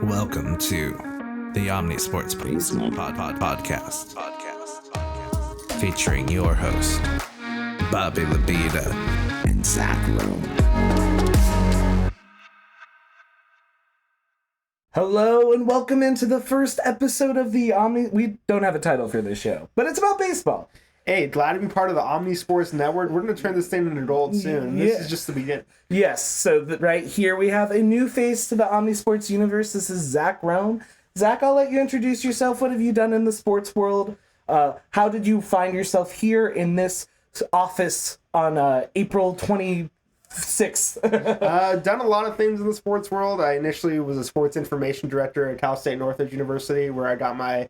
Welcome to the OmniSports podcast, featuring your host, Bobby Labida and Zach Lowe. Hello and welcome into the first episode of the We don't have a title for this show, but it's about baseball. Hey, glad to be part of the OmniSports network. We're going to turn this thing into adult soon. This is just the beginning. Yes, so right here we have a new face to the OmniSports universe. This is Zach Rome. Zach, I'll let you introduce yourself. What have you done in the sports world? How did you find yourself here in this office on April 26th? Done a lot of things in the sports world. I initially was a sports information director at Cal State Northridge University, where I got my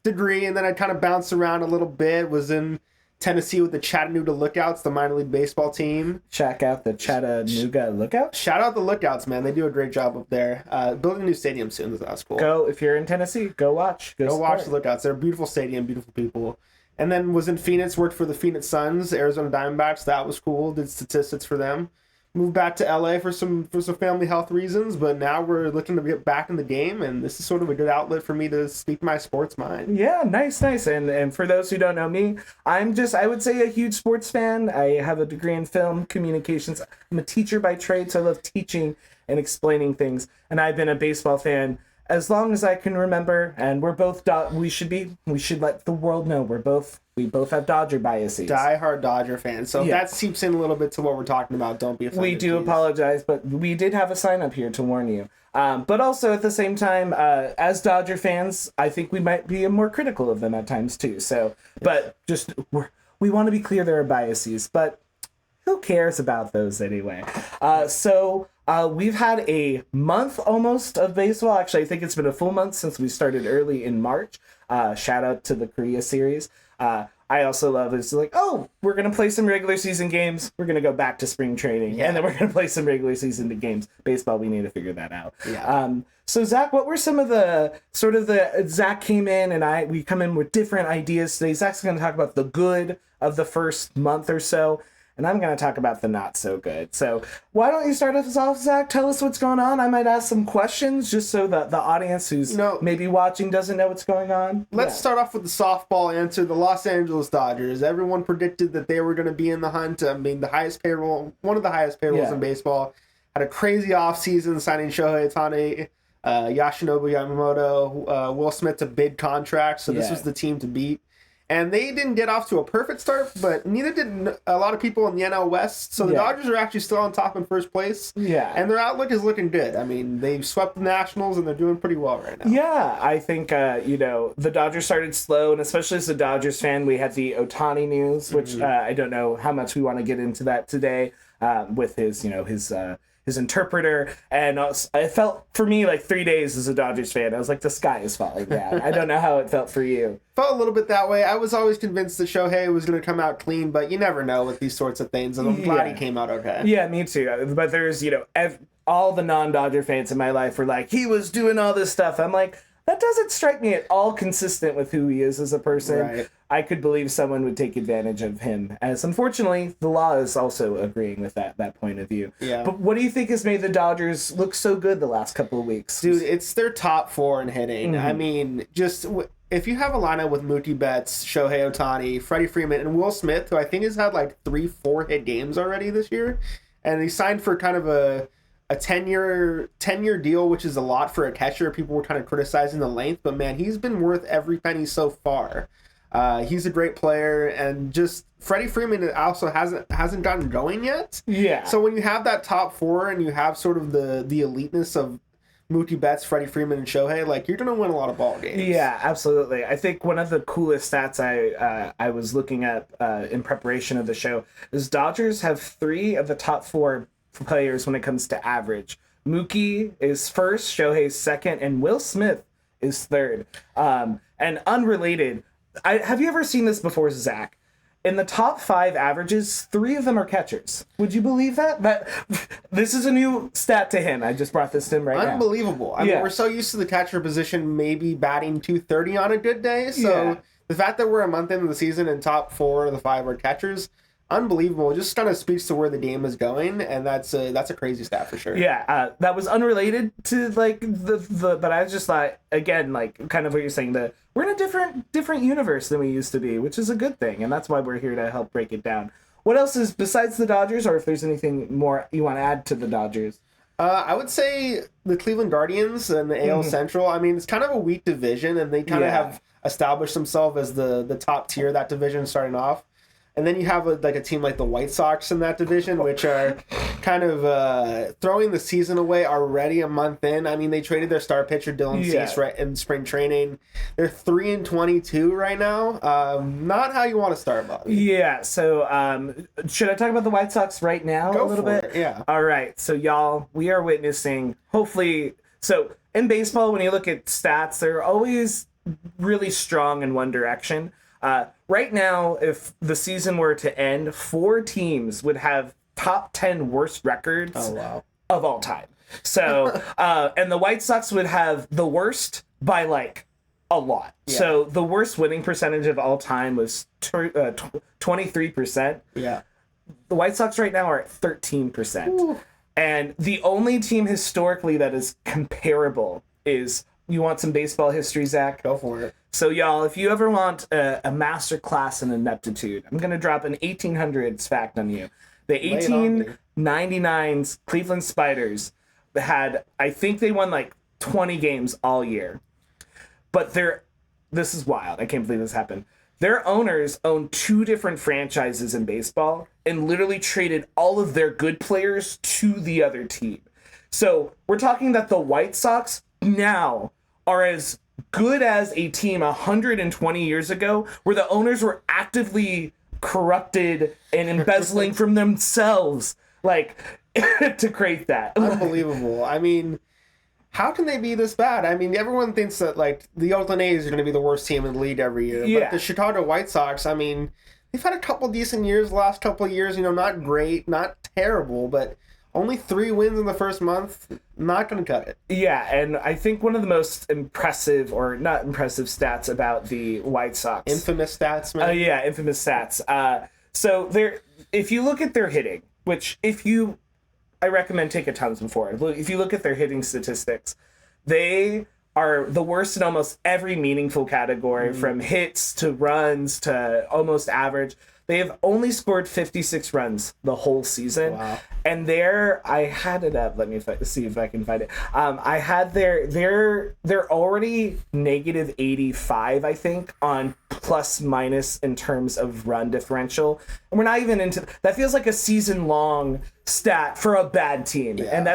degree, and then I kind of bounced around a little bit. Was in Tennessee with the Chattanooga Lookouts, the minor league baseball team. Check out the Chattanooga Lookouts. Shout out the Lookouts, man. They do a great job up there. Building a new stadium soon. That's cool. Go, if you're in Tennessee, go watch. Go watch the Lookouts. They're a beautiful stadium, beautiful people. And then was in Phoenix, worked for the Phoenix Suns, Arizona Diamondbacks. That was cool. Did statistics for them. Moved back to LA for some family health reasons, but now we're looking to get back in the game, and this is sort of a good outlet for me to speak my sports mind. Yeah, nice. And for those who don't know me, I would say a huge sports fan. I have a degree in film communications. I'm a teacher by trade, so I love teaching and explaining things. And I've been a baseball fan as long as I can remember, and we're both we should let the world know we both have Dodger biases. Die-hard Dodger fans. So if that seeps in a little bit to what we're talking about, don't be offended. We do apologize, but we did have a sign up here to warn you. But also at the same time, as Dodger fans, I think we might be more critical of them at times too. So, but just we want to be clear there are biases, but who cares about those anyway? We've had a month almost of baseball. Actually, I think it's been a full month since we started early in March. Shout out to the Korea series. I also love it's like, oh, we're going to play some regular season games. We're going to go back to spring training. And then we're going to play some regular season games. Baseball, we need to figure that out. Yeah. So, Zach, what were some of Zach came in and we come in with different ideas today. Zach's going to talk about the good of the first month or so. And I'm going to talk about the not so good. So why don't you start us off, Zach? Tell us what's going on. I might ask some questions just so that the audience who's maybe watching doesn't know what's going on. Let's start off with the softball answer. The Los Angeles Dodgers. Everyone predicted that they were going to be in the hunt. I mean, one of the highest payrolls in baseball. Had a crazy offseason signing Shohei Ohtani, Yoshinobu Yamamoto, Will Smith to bid contracts. So this was the team to beat. And they didn't get off to a perfect start, but neither did a lot of people in the NL West. So the Dodgers are actually still on top in first place. Yeah. And their outlook is looking good. I mean, they've swept the Nationals, and they're doing pretty well right now. Yeah, I think, the Dodgers started slow, and especially as a Dodgers fan, we had the Ohtani news, which I don't know how much we want to get into that today with his interpreter, and it felt for me like 3 days as a Dodgers fan. I was like, the sky is falling down. I don't know how it felt for you. Felt a little bit that way. I was always convinced that Shohei was going to come out clean, but you never know with these sorts of things, and I'm glad he came out okay. Yeah, me too. But there's, all the non-Dodger fans in my life were like, he was doing all this stuff. I'm like, that doesn't strike me at all consistent with who he is as a person. Right. I could believe someone would take advantage of him, as unfortunately the law is also agreeing with that point of view. Yeah. But what do you think has made the Dodgers look so good the last couple of weeks? Ddude, it's their top four in hitting. I mean, just if you have a lineup with Mookie Betts, Shohei Ohtani, Freddie Freeman, and Will Smith, who I think has had like 3-4 hit games already this year, and he signed for kind of a 10-year deal, which is a lot for a catcher. People were kind of criticizing the length, but man, he's been worth every penny so far. He's a great player, and just Freddie Freeman also hasn't gotten going yet. Yeah. So when you have that top four and you have sort of the eliteness of Mookie Betts, Freddie Freeman, and Shohei, like, you're gonna win a lot of ball games. Yeah, absolutely. I think one of the coolest stats I was looking at in preparation of the show is Dodgers have 3 of the top 4 players when it comes to average. Mookie is first, Shohei's second, and Will Smith is third. And unrelated, have you ever seen this before, Zach? In the top 5 averages, 3 of them are catchers. Would you believe that? This is a new stat to him. I just brought this to him right now. Unbelievable. I mean, we're so used to the catcher position maybe batting .230 on a good day. So the fact that we're a month into the season and top 4 of the 5 are catchers, unbelievable. It just kind of speaks to where the game is going, and that's a crazy stat for sure. Yeah, that was unrelated to like the but I just thought again, like kind of what you're saying, that we're in a different universe than we used to be, which is a good thing, and that's why we're here to help break it down. What else is besides the Dodgers, or if there's anything more you want to add to the Dodgers? I would say the Cleveland Guardians and the AL Central. I mean, it's kind of a weak division, and they kind of have established themselves as the top tier of that division starting off. And then you have a team like the White Sox in that division, which are kind of throwing the season away already a month in. I mean, they traded their star pitcher Dylan Cease right in spring training. They're 3-22 right now. Not how you want to start, Bobby. Yeah. So should I talk about the White Sox right now a little bit? Yeah. All right. So y'all, we are witnessing. Hopefully, so in baseball, when you look at stats, they're always really strong in one direction. Right now, if the season were to end, 4 teams would have top 10 worst records of all time. So, and the White Sox would have the worst by like a lot. Yeah. So the worst winning percentage of all time was 23%. Yeah. The White Sox right now are at 13%. Ooh. And the only team historically that is comparable is, you want some baseball history, Zach? Go for it. So, y'all, if you ever want a master class in ineptitude, I'm going to drop an 1800s fact on you. The 1899's Cleveland Spiders had, I think they won like 20 games all year. But this is wild. I can't believe this happened. Their owners own 2 different franchises in baseball and literally traded all of their good players to the other team. So we're talking that the White Sox now are as good as a team 120 years ago, where the owners were actively corrupted and embezzling from themselves, like, to create that. Unbelievable. I mean, how can they be this bad? I mean, everyone thinks that, like, the Oakland A's are going to be the worst team in the league every year. Yeah. But the Chicago White Sox, I mean, they've had a couple decent years the last couple of years. Not great, not terrible, but only 3 wins in the first month. Not going to cut it. Yeah, and I think one of the most impressive, or not impressive, stats about the White Sox. Infamous stats, man. Yeah, infamous stats. So if you look at their hitting, which I recommend take a tons before. If you look at their hitting statistics, they are the worst in almost every meaningful category, from hits to runs to almost average. They have only scored 56 runs the whole season. Wow. And I had it up. Let me see if I can find it. I had they're already negative 85, I think, on plus minus in terms of run differential. And we're not even into that. Feels like a season long stat for a bad team. Yeah. And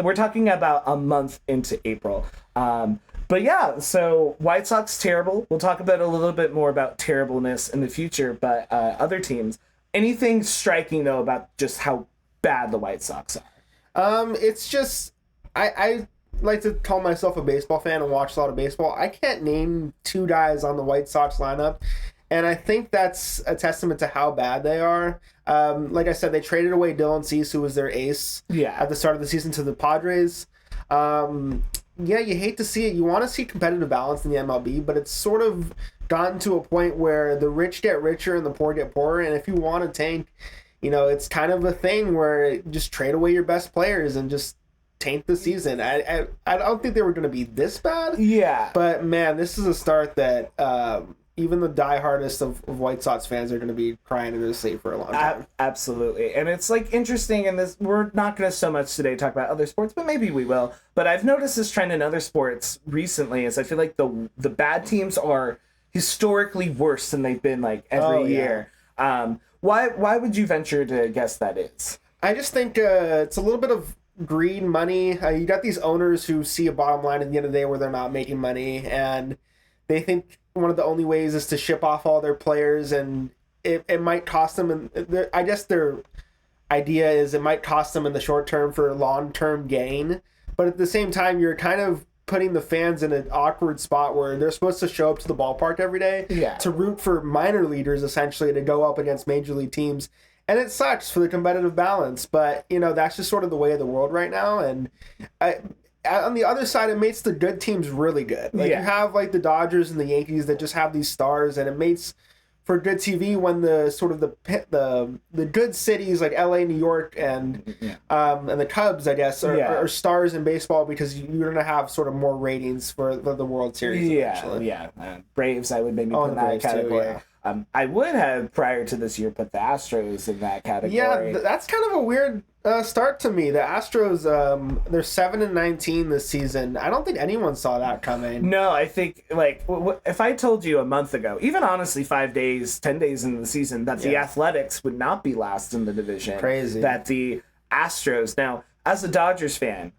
we're talking about a month into April. But yeah, so White Sox terrible. We'll talk about a little bit more about terribleness in the future, but other teams. Anything striking though about just how bad the White Sox are? It's just I like to call myself a baseball fan and watch a lot of baseball. I can't name 2 guys on the White Sox lineup, and I think that's a testament to how bad they are. Like I said, they traded away Dylan Cease, who was their ace at the start of the season, to the Padres. Yeah, you hate to see it. You want to see competitive balance in the MLB, but it's sort of gotten to a point where the rich get richer and the poor get poorer. And if you want to tank, it's kind of a thing where just trade away your best players and just tank the season. I don't think they were going to be this bad. Yeah. But, man, this is a start that even the diehardest of White Sox fans are going to be crying in their sleep for a long time. Absolutely. And it's like interesting in this, we're not going to so much today talk about other sports, but maybe we will. But I've noticed this trend in other sports recently is I feel like the bad teams are historically worse than they've been like every year. Why would you venture to guess that is? I just think it's a little bit of greed, money. You got these owners who see a bottom line at the end of the day where they're not making money, and they think one of the only ways is to ship off all their players, and it might cost them. And I guess their idea is it might cost them in the short term for long-term gain, but at the same time, you're kind of putting the fans in an awkward spot where they're supposed to show up to the ballpark every day to root for minor leaguers, essentially, to go up against major league teams. And it sucks for the competitive balance, but, that's just sort of the way of the world right now. And on the other side, it makes the good teams really good. You have, like, the Dodgers and the Yankees that just have these stars, and it makes for good TV when the sort of the good cities like LA, New York, and the Cubs, I guess, are stars in baseball because you're gonna have sort of more ratings for the World Series. Eventually. Braves, I would maybe put in that category. Too, I would have prior to this year put the Astros in that category. Yeah, that's kind of a weird start to me. The Astros, they're 7-19 this season. I don't think anyone saw that coming. No, I think like if I told you a month ago, even honestly 5 days, 10 days into the season, that the Athletics would not be last in the division. Crazy. That the Astros, now as a Dodgers fan,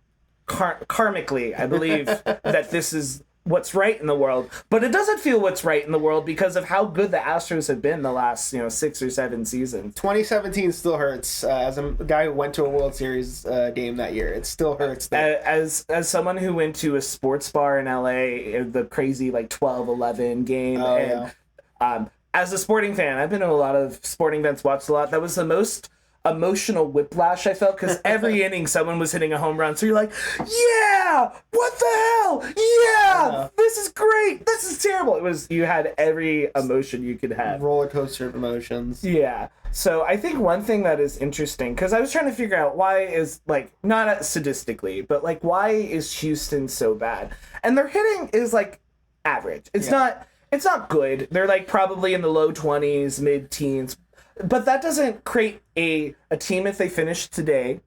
karmically, I believe that this is what's right in the world, but it doesn't feel what's right in the world because of how good the Astros have been the last 6 or 7 seasons. 2017 still hurts. As a guy who went to a World Series game that year, it still hurts. As someone who went to a sports bar in LA, the crazy 12-11 game, as a sporting fan, I've been to a lot of sporting events, watched a lot. That was the most emotional whiplash I felt because every inning someone was hitting a home run, so you're like, yeah, what the hell, yeah, this is great, this is terrible. You had every emotion you could have, roller coaster of emotions. So I think one thing that is interesting, because I was trying to figure out why is not sadistically, but why is Houston so bad, and their hitting is average. It's not good. They're probably in the low 20s, mid-teens. But that doesn't create a team. If they finished today,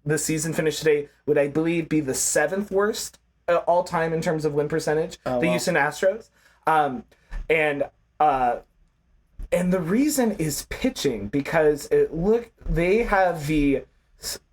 the season finished today, would I believe be the 7th worst all time in terms of win percentage. Houston Astros, and the reason is pitching, because they have the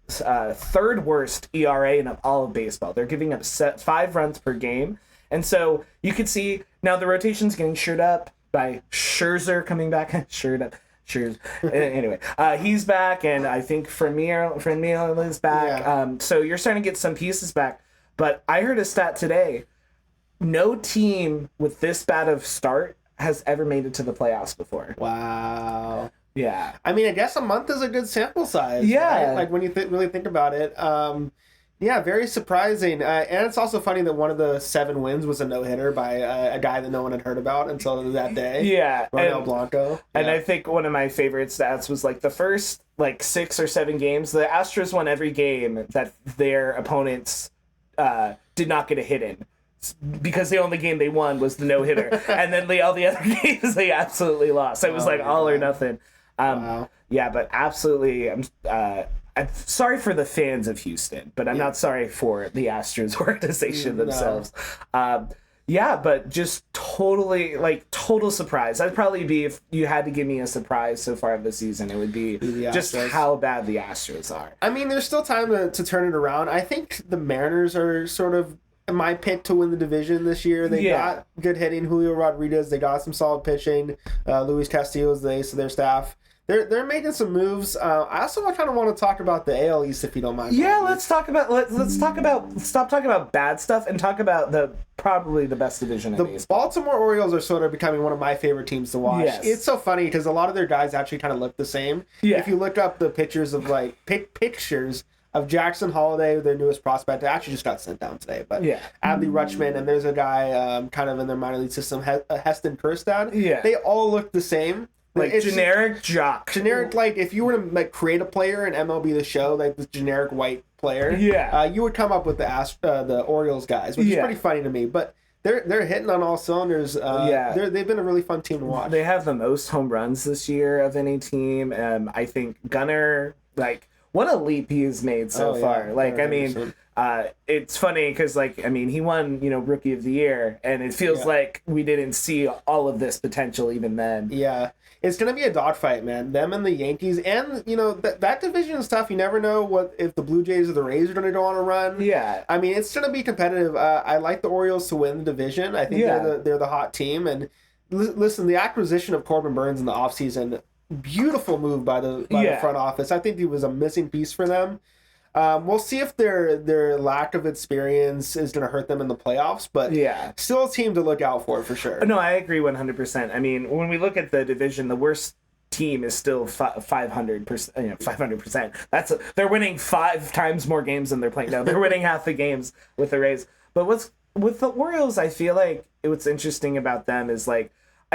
3rd worst ERA in all of baseball. They're giving up 5 runs per game, and so you can see now the rotation's getting shored up by Scherzer coming back. Shored up. Sure. Anyway, he's back, and I think Franmil is back. So you're starting to get some pieces back. But I heard a stat today: no team with this bad of start has ever made it to the playoffs before. Wow. Yeah. I mean, I guess a month is a good sample size. Yeah. Right? When you really think about it. Yeah, very surprising. And it's also funny that one of the 7 wins was a no-hitter by a guy that no one had heard about until that day. Yeah. Ronel Blanco. And I think one of my favorite stats was the first 6 or 7 games, the Astros won every game that their opponents did not get a hit in, because the only game they won was the no-hitter. And then all the other games they absolutely lost. So it was all or nothing. Wow. Yeah, but absolutely, I'm sorry for the fans of Houston, but I'm not sorry for the Astros organization themselves. But just totally, total surprise. That'd probably be, if you had to give me a surprise so far of the season, it would be just how bad the Astros are. I mean, there's still time to turn it around. I think the Mariners are sort of my pick to win the division this year. They got good hitting, Julio Rodriguez. They got some solid pitching. Luis Castillo is the ace of their staff. They're making some moves. I also kind of want to talk about the AL East, if you don't mind. Yeah, let's talk about stop talking about bad stuff and talk about probably the best division in baseball. The Baltimore Orioles are sort of becoming one of my favorite teams to watch. Yes. It's so funny because a lot of their guys actually kind of look the same. Yeah. If you look up the pictures of pictures of Jackson Holiday, their newest prospect, it actually just got sent down today. But Adley Rutschman, and there's a guy kind of in their minor league system, Heston Kjerstad. Yeah. They all look the same. It's generic jock. Generic, if you were to create a player in MLB The Show, the generic white player, you would come up with the Orioles guys, which is pretty funny to me. But they're hitting on all cylinders. They've been a really fun team to watch. They have the most home runs this year of any team. I think Gunnar, what a leap he has made so far. It's funny because, he won, Rookie of the Year, and it feels like we didn't see all of this potential even then. Yeah. It's going to be a dogfight, man. Them and the Yankees. And, that division is tough. You never know if the Blue Jays or the Rays are going to go on a run. Yeah. I mean, it's going to be competitive. I like the Orioles to win the division. I think they're the hot team. And listen, the acquisition of Corbin Burns in the offseason, beautiful move by the front office. I think he was a missing piece for them. We'll see if their lack of experience is going to hurt them in the playoffs, but still a team to look out for sure. No, I agree 100%. I mean, when we look at the division, the worst team is still 500%. 500%. They're winning 5 times more games than they're playing now. They're winning half the games with the Rays. But with the Orioles, I feel like what's interesting about them is I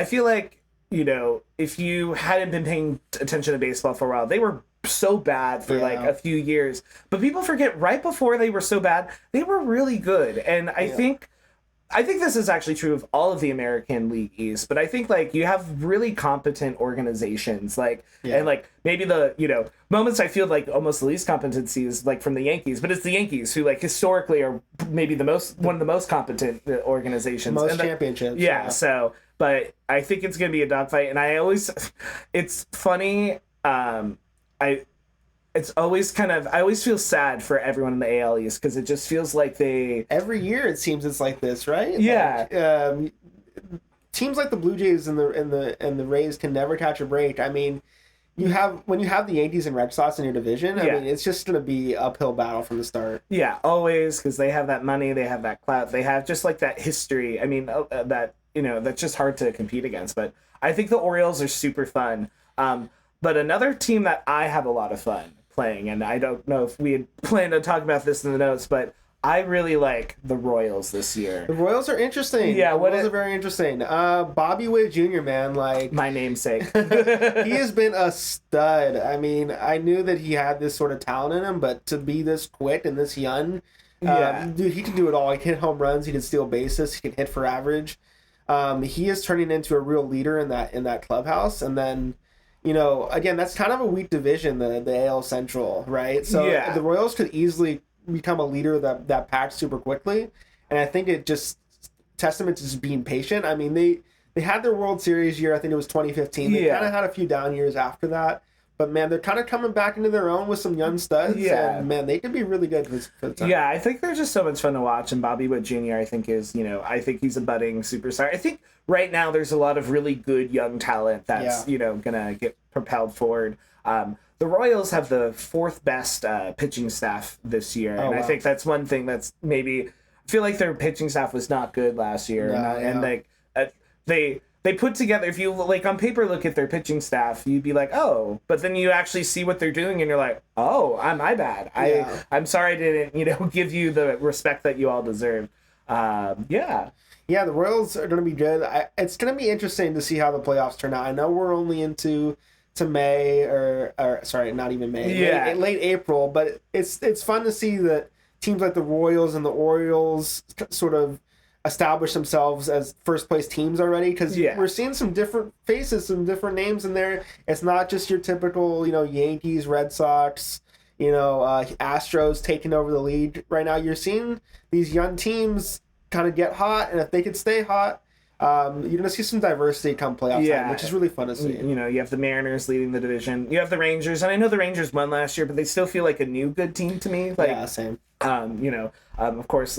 feel like you know, if you hadn't been paying attention to baseball for a while, they were so bad for like a few years. But people forget right before they were so bad, they were really good. And I think this is actually true of all of the American League East, but I think like you have really competent organizations, like and like maybe the, you know, moments I feel like almost the least competency is like from the Yankees, but it's the Yankees who like historically are maybe one of the most competent organizations, most championships. Yeah, so but I think it's gonna be a dogfight, and it's funny. It's always I always feel sad for everyone in the AL East because it just feels like every year it seems it's like this, right? Yeah. Like, teams like the Blue Jays and the Rays can never catch a break. I mean, when you have the Yankees and Red Sox in your division, I mean, it's just going to be uphill battle from the start. Yeah, always, because they have that money, they have that clout, they have just like that history. I mean, that, you know, that's just hard to compete against. But I think the Orioles are super fun. But another team that I have a lot of fun playing, and I don't know if we had planned to talk about this in the notes, but I really like the Royals this year. The Royals are interesting. Yeah, the Royals are very interesting. Bobby Witt Jr., man, like my namesake. He has been a stud. I mean, I knew that he had this sort of talent in him, but to be this quick and this young, dude, he can do it all. He can hit home runs, he can steal bases, he can hit for average. He is turning into a real leader in that clubhouse, and then, you know, again, that's kind of a weak division, the AL Central, right? So the Royals could easily become a leader of that pack super quickly, and I think it just testament to just being patient. I mean, they had their World Series year, I think it was 2015. They kind of had a few down years after that, but man, they're kind of coming back into their own with some young studs, and man, they could be really good for the time. Yeah, I think they're just so much fun to watch, and Bobby Witt Jr. I think is, you know, I think he's a budding superstar. I think right now there's a lot of really good young talent that's, you know, gonna get propelled forward. The Royals have the fourth best pitching staff this year, and I think that's one thing that's maybe, I feel like their pitching staff was not good last year, and like they put together, if you like on paper look at their pitching staff, you'd be like, oh, but then you actually see what they're doing and you're like, oh, my bad. I'm sorry I didn't, you know, give you the respect that you all deserve. Yeah, the Royals are going to be good. It's going to be interesting to see how the playoffs turn out. I know we're only into May or sorry, not even May. Late April, but it's fun to see that teams like the Royals and the Orioles sort of establish themselves as first place teams already, because we're seeing some different faces, some different names in there. It's not just your typical, you know, Yankees, Red Sox, you know, Astros taking over the league right now. You're seeing these young teams kind of get hot, and if they could stay hot, you're going to see some diversity come playoff time, which is really fun to see. You know, you have the Mariners leading the division. You have the Rangers, and I know the Rangers won last year, but they still feel like a new good team to me. Like, same. You know, of course,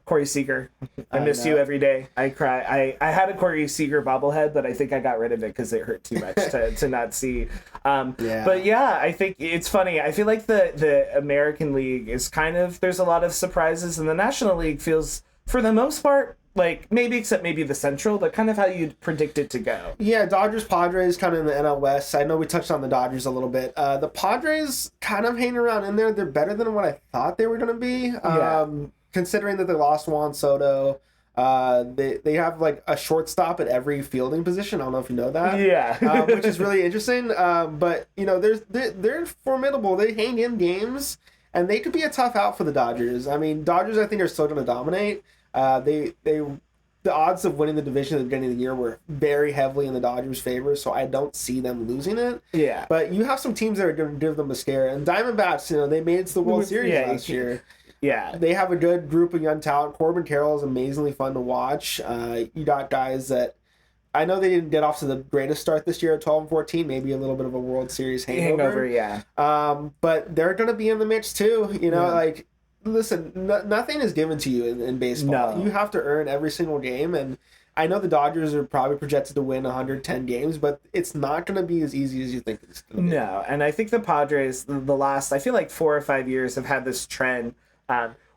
Corey Seager. I miss you every day. I cry. I had a Corey Seager bobblehead, but I think I got rid of it because it hurt too much to not see. But yeah, I think it's funny. I feel like the American League is kind of, there's a lot of surprises, and the National League feels, for the most part, like maybe except maybe the Central, but kind of how you'd predict it to go. Yeah, Dodgers, Padres kind of in the NL West. I know we touched on the Dodgers a little bit. The Padres kind of hanging around in there. They're better than what I thought they were going to be. Considering that they lost Juan Soto, they have like a shortstop at every fielding position. I don't know if you know that. Which is really interesting. But you know, they're formidable. They hang in games, and they could be a tough out for the Dodgers. I mean, Dodgers I think are still going to dominate. The odds of winning the division at the beginning of the year were very heavily in the Dodgers' favor, so I don't see them losing it. Yeah. But you have some teams that are going to give them a scare. And Diamondbacks, you know, they made it to the World Series last year. Yeah. They have a good group of young talent. Corbin Carroll is amazingly fun to watch. You got guys that, I know they didn't get off to the greatest start this year at 12-14, maybe a little bit of a World Series hangover. But they're going to be in the mix too. You know, like, listen, nothing is given to you in baseball. No. You have to earn every single game, and I know the Dodgers are probably projected to win 110 games, but it's not going to be as easy as you think it's going to be. No, and I think the Padres, the last, I feel like 4 or 5 years have had this trend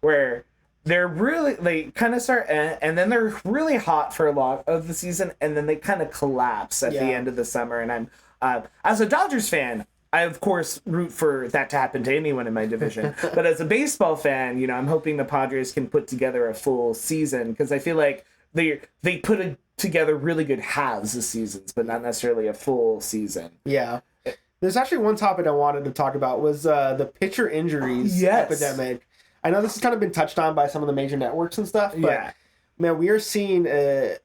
where they kind of start and then they're really hot for a lot of the season, and then they kind of collapse at the end of the summer. And I'm as a Dodgers fan, I of course root for that to happen to anyone in my division. But as a baseball fan, you know, I'm hoping the Padres can put together a full season, because I feel like they put together really good halves of seasons, but not necessarily a full season. Yeah. There's actually one topic I wanted to talk about was the pitcher injuries epidemic. I know this has kind of been touched on by some of the major networks and stuff, but man, we are seeing a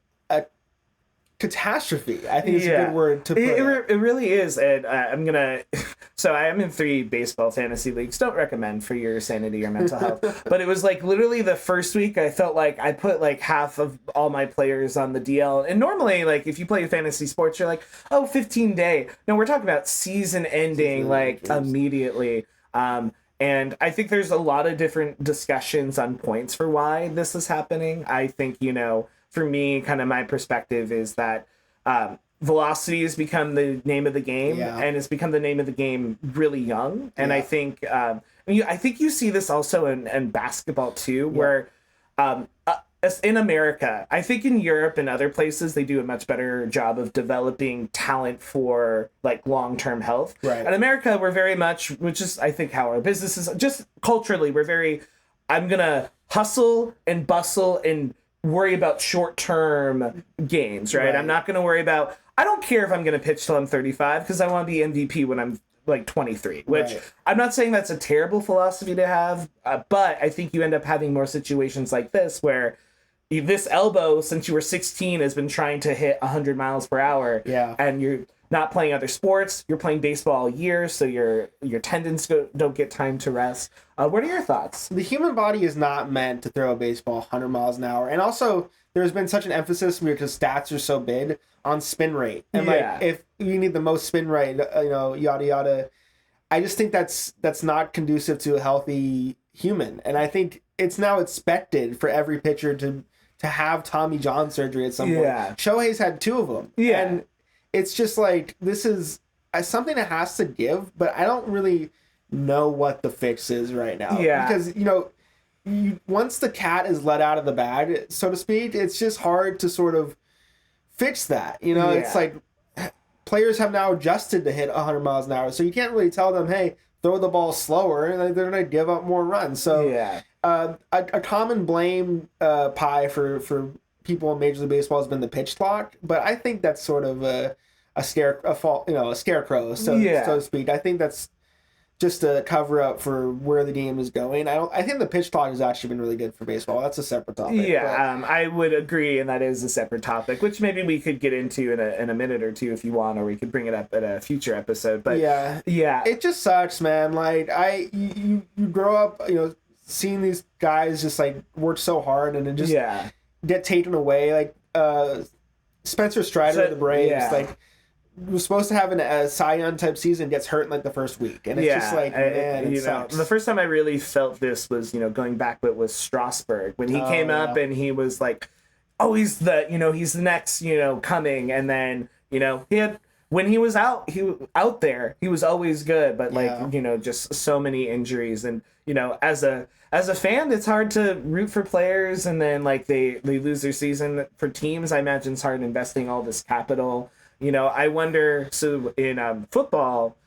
catastrophe. I think it's a good word to put it really is. And I'm gonna so I am in 3 baseball fantasy leagues. Don't recommend for your sanity or mental health. But it was like literally the first week I felt like I put like half of all my players on the DL. And normally, like, if you play fantasy sports, you're like, 15-day. No, we're talking about season ending immediately. And I think there's a lot of different discussions on points for why this is happening. I think, for me, kind of my perspective is that velocity has become the name of the game, and it's become the name of the game really young. And I think I think you see this also in basketball too, where in America, I think in Europe and other places they do a much better job of developing talent for like long-term health. Right. In America, we're very much, which is I think how our business is, just culturally, we're very, I'm gonna hustle and bustle and worry about short-term gains, right? I'm not going to worry about, I don't care if I'm going to pitch till I'm 35 because I want to be MVP when I'm like 23, which I'm not saying that's a terrible philosophy to have, but I think you end up having more situations like this where this elbow, since you were 16, has been trying to hit 100 miles per hour, and you're not playing other sports, you're playing baseball all year, so your tendons don't get time to rest. What are your thoughts? The human body is not meant to throw a baseball 100 miles an hour. And also, there's been such an emphasis, because stats are so big, on spin rate. And like, if you need the most spin rate, yada, yada. I just think that's not conducive to a healthy human. And I think it's now expected for every pitcher to have Tommy John surgery at some point. Shohei's had 2 of them. And it's just like, this is something that has to give, but I don't really know what the fix is right now. Because, once the cat is let out of the bag, so to speak, it's just hard to sort of fix that. It's like players have now adjusted to hit 100 miles an hour, so you can't really tell them, hey, throw the ball slower, and they're going to give up more runs. So a common blame pie for people in Major League Baseball has been the pitch clock, but I think that's sort of a scarecrow, so to speak. I think that's just a cover up for where the game is going. I think the pitch clock has actually been really good for baseball. That's a separate topic. I would agree, and that is a separate topic, which maybe we could get into in a minute or two if you want, or we could bring it up at a future episode. But it just sucks, man. Like you grow up, seeing these guys just like work so hard and then just get taken away. Like Spencer Strider of the Braves, like, was supposed to have a Cy Young type season, gets hurt in like the first week, and it's just like, man, it sucks. The first time I really felt this was going back, but was Strasburg when he came up and he was like, he's the next coming, and then he had, when he was out there, he was always good, but just so many injuries, and as a fan, it's hard to root for players, and then like they lose their season. For teams, I imagine it's hard investing all this capital. I wonder, so in football,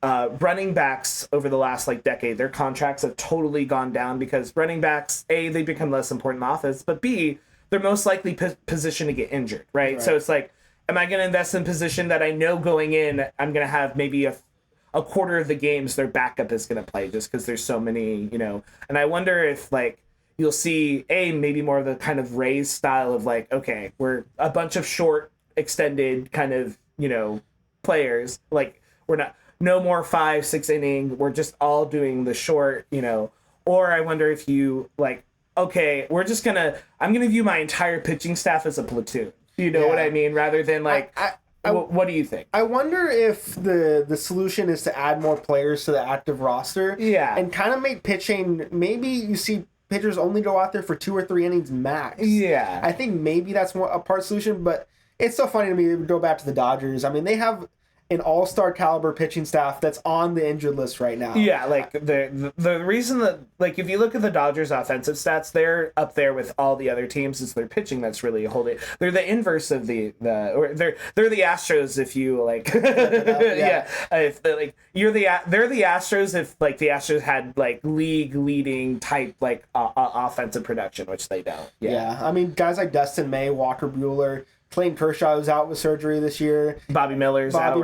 running backs over the last decade, their contracts have totally gone down because running backs, A, they become less important in offense, but B, they're most likely positioned to get injured, right? So it's like, am I going to invest in a position that I know going in, I'm going to have maybe a quarter of the games their backup is going to play just because there's so many, and I wonder if you'll see maybe more of the kind of Rays style of okay, we're a bunch of short, extended kind of players, we're not, no more 5-6 inning, we're just all doing the short, or I wonder if you okay, I'm gonna view my entire pitching staff as a platoon, what I mean, rather than what do you think? I wonder if the solution is to add more players to the active roster, and kind of make pitching, maybe you see pitchers only go out there for 2 or 3 innings max. I think maybe that's a part solution, but it's so funny to me to go back to the Dodgers. I mean, they have an all-star caliber pitching staff that's on the injured list right now. The reason that, if you look at the Dodgers offensive stats, they're up there with all the other teams. It's their pitching that's really holding. They're the inverse of they're the Astros if you if they're the Astros if the Astros had league leading type offensive production, which they don't. I mean, guys like Dustin May, Walker Buehler, Clayton Kershaw is out with surgery this year. Bobby Miller's out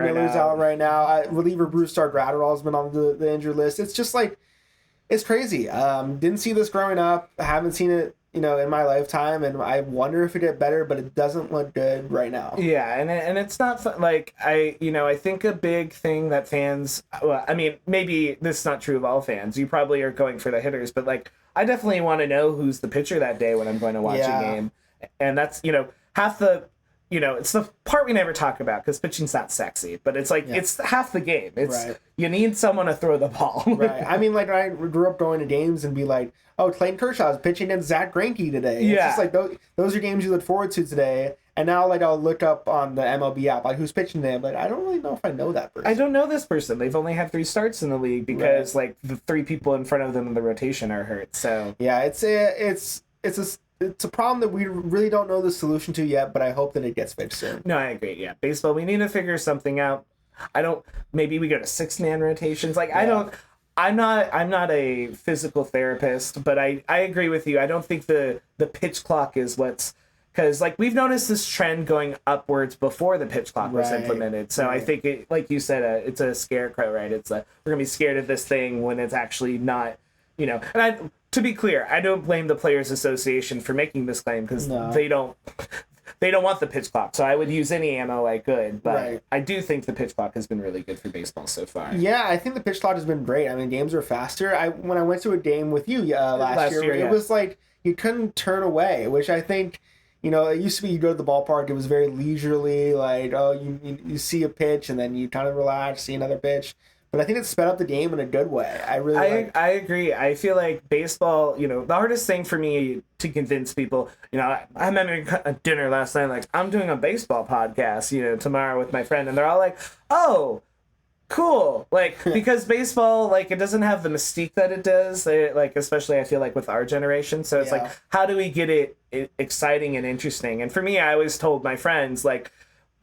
right now. Reliever Bruce Gratterall has been on the injured list. It's just like, it's crazy. Didn't see this growing up. I haven't seen it, in my lifetime, and I wonder if it get better, but it doesn't look good right now. Yeah, and it's not like I think a big thing that fans, well, I mean, maybe this is not true of all fans. You probably are going for the hitters, but like I definitely want to know who's the pitcher that day when I'm going to watch a game, and that's half the. It's the part we never talk about because pitching's not sexy, but it's like it's half the game. It's you need someone to throw the ball. Right. I mean, like I grew up going to games and be like, "Oh, Clayton Kershaw's pitching against Zach Greinke today." Yeah. It's just like those are games you look forward to today. And now, like I'll look up on the MLB app, like who's pitching today, but I don't really know if I know that person. I don't know this person. They've only had 3 starts in the league because like the 3 people in front of them in the rotation are hurt. So yeah, it's a problem that we really don't know the solution to yet, but I hope that it gets fixed soon. No, I agree. Yeah, baseball, we need to figure something out. Maybe we go to 6-man rotations. Like I'm not a physical therapist, but I agree with you. I don't think the pitch clock is because like we've noticed this trend going upwards before the pitch clock was implemented. So I think it, like you said, it's a scarecrow, right? It's we're gonna be scared of this thing when it's actually not, and to be clear, I don't blame the Players Association for making this claim because they don't want the pitch clock. So I would use any ammo I could, but I do think the pitch clock has been really good for baseball so far. Yeah, I think the pitch clock has been great. I mean, games are faster. When I went to a game with you last year, it was like you couldn't turn away, which I think, it used to be you go to the ballpark, it was very leisurely, like, oh, you see a pitch and then you kind of relax, see another pitch. But I think it sped up the game in a good way. I agree. I feel like baseball, the hardest thing for me to convince people, I'm having a dinner last night, like, I'm doing a baseball podcast, tomorrow with my friend, and they're all like, oh, cool. Like, because baseball, like, it doesn't have the mystique that it does, like, especially I feel like with our generation. So it's like, how do we get it exciting and interesting? And for me, I always told my friends, like,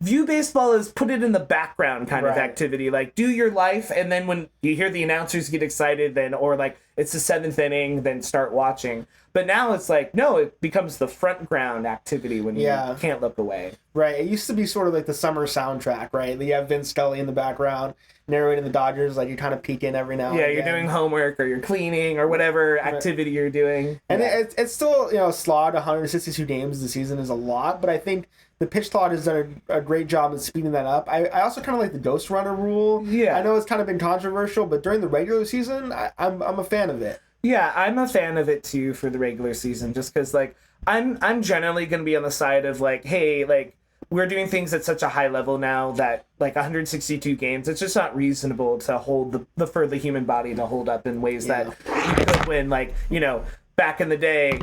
view baseball as put it in the background kind of activity. Like, do your life, and then when you hear the announcers get excited, or like it's the 7th inning, then start watching. But now it's like, no, it becomes the front ground activity when you can't look away. Right. It used to be sort of like the summer soundtrack, right? You have Vince Scully in the background narrating the Dodgers, like you kind of peek in every now and again. Yeah, you're doing homework or you're cleaning or whatever activity you're doing. And it's still, slog 162 games this season is a lot, but I think the pitch clock has done a great job of speeding that up. I also kind of like the Ghost Runner rule. Yeah. I know it's kind of been controversial, but during the regular season, I'm a fan of it. Yeah, I'm a fan of it too for the regular season, just because like I'm generally going to be on the side of like, hey, like we're doing things at such a high level now that like 162 games, it's just not reasonable to hold for the human body to hold up in ways that you could when like, back in the day,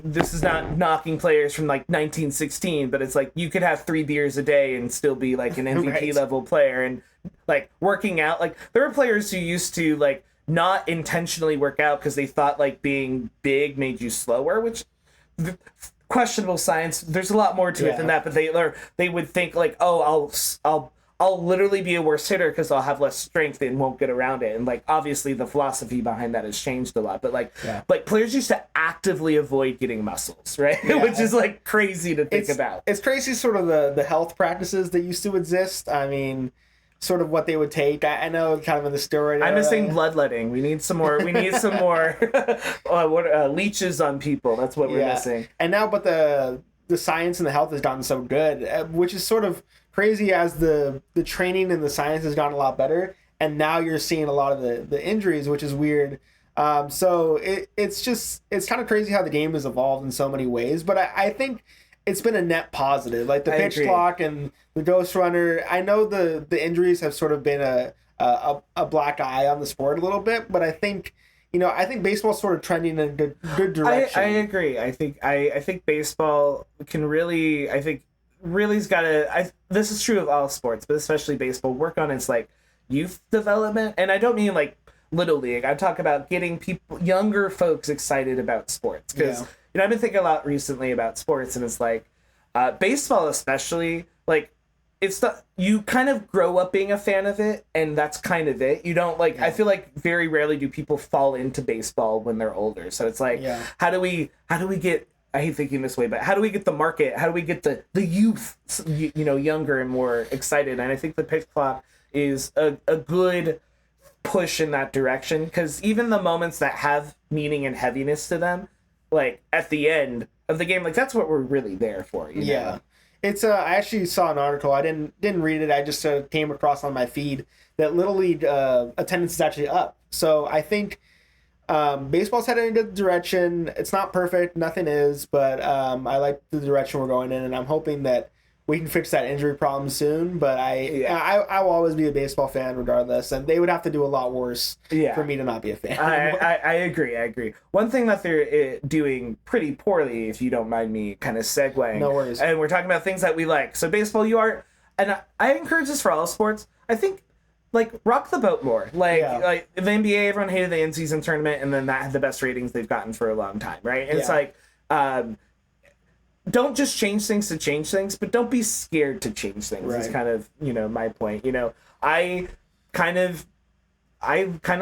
this is not knocking players from like 1916, but it's like you could have 3 beers a day and still be like an MVP level player. And like working out, like there were players who used to like not intentionally work out because they thought like being big made you slower, which questionable science. There's a lot more to it than that, but they would think like, oh, I'll literally be a worse hitter because I'll have less strength and won't get around it. And like obviously the philosophy behind that has changed a lot. But like players used to actively avoid getting muscles, right? Which is like crazy to think about. It's crazy sort of the health practices that used to exist. I mean, sort of what they would take. I know kind of in the steroid I'm missing bloodletting. We need some more leeches on people. That's what we're missing. And now but the science and the health has gotten so good, which is sort of crazy as the training and the science has gotten a lot better, and now you're seeing a lot of the injuries, which is weird. So it's kind of crazy how the game has evolved in so many ways, but I think it's been a net positive, like the pitch clock and the Ghost Runner. I know the injuries have sort of been a black eye on the sport a little bit, but I think baseball's sort of trending in a good direction. I agree. I think baseball can really, really's got to, this is true of all sports, but especially baseball, work on its like youth development. And I don't mean like little league. I talk about getting younger folks excited about sports, because I've been thinking a lot recently about sports, and it's like baseball especially, like it's you kind of grow up being a fan of it, and that's kind of it. You don't like I feel like very rarely do people fall into baseball when they're older. So it's like how do we get I hate thinking this way, but how do we get the market? How do we get the youth, younger and more excited? And I think the pitch clock is a good push in that direction, because even the moments that have meaning and heaviness to them, like at the end of the game, like that's what we're really there for. You know? It's I actually saw an article. I didn't read it. I just came across on my feed that Little League attendance is actually up. So I think baseball's heading in a good direction. It's not perfect, nothing is, but I like the direction we're going in, and I'm hoping that we can fix that injury problem soon. But I will always be a baseball fan regardless, and they would have to do a lot worse for me to not be a fan. I agree. One thing that they're doing pretty poorly, if you don't mind me kind of segueing. No worries. And we're talking about things that we like. So baseball, and I encourage this for all sports. I think, like, rock the boat more. Like the NBA, everyone hated the in-season tournament, and then that had the best ratings they've gotten for a long time, right? And it's like, don't just change things to change things, but don't be scared to change things. Right. Is kind of, my point. I kind of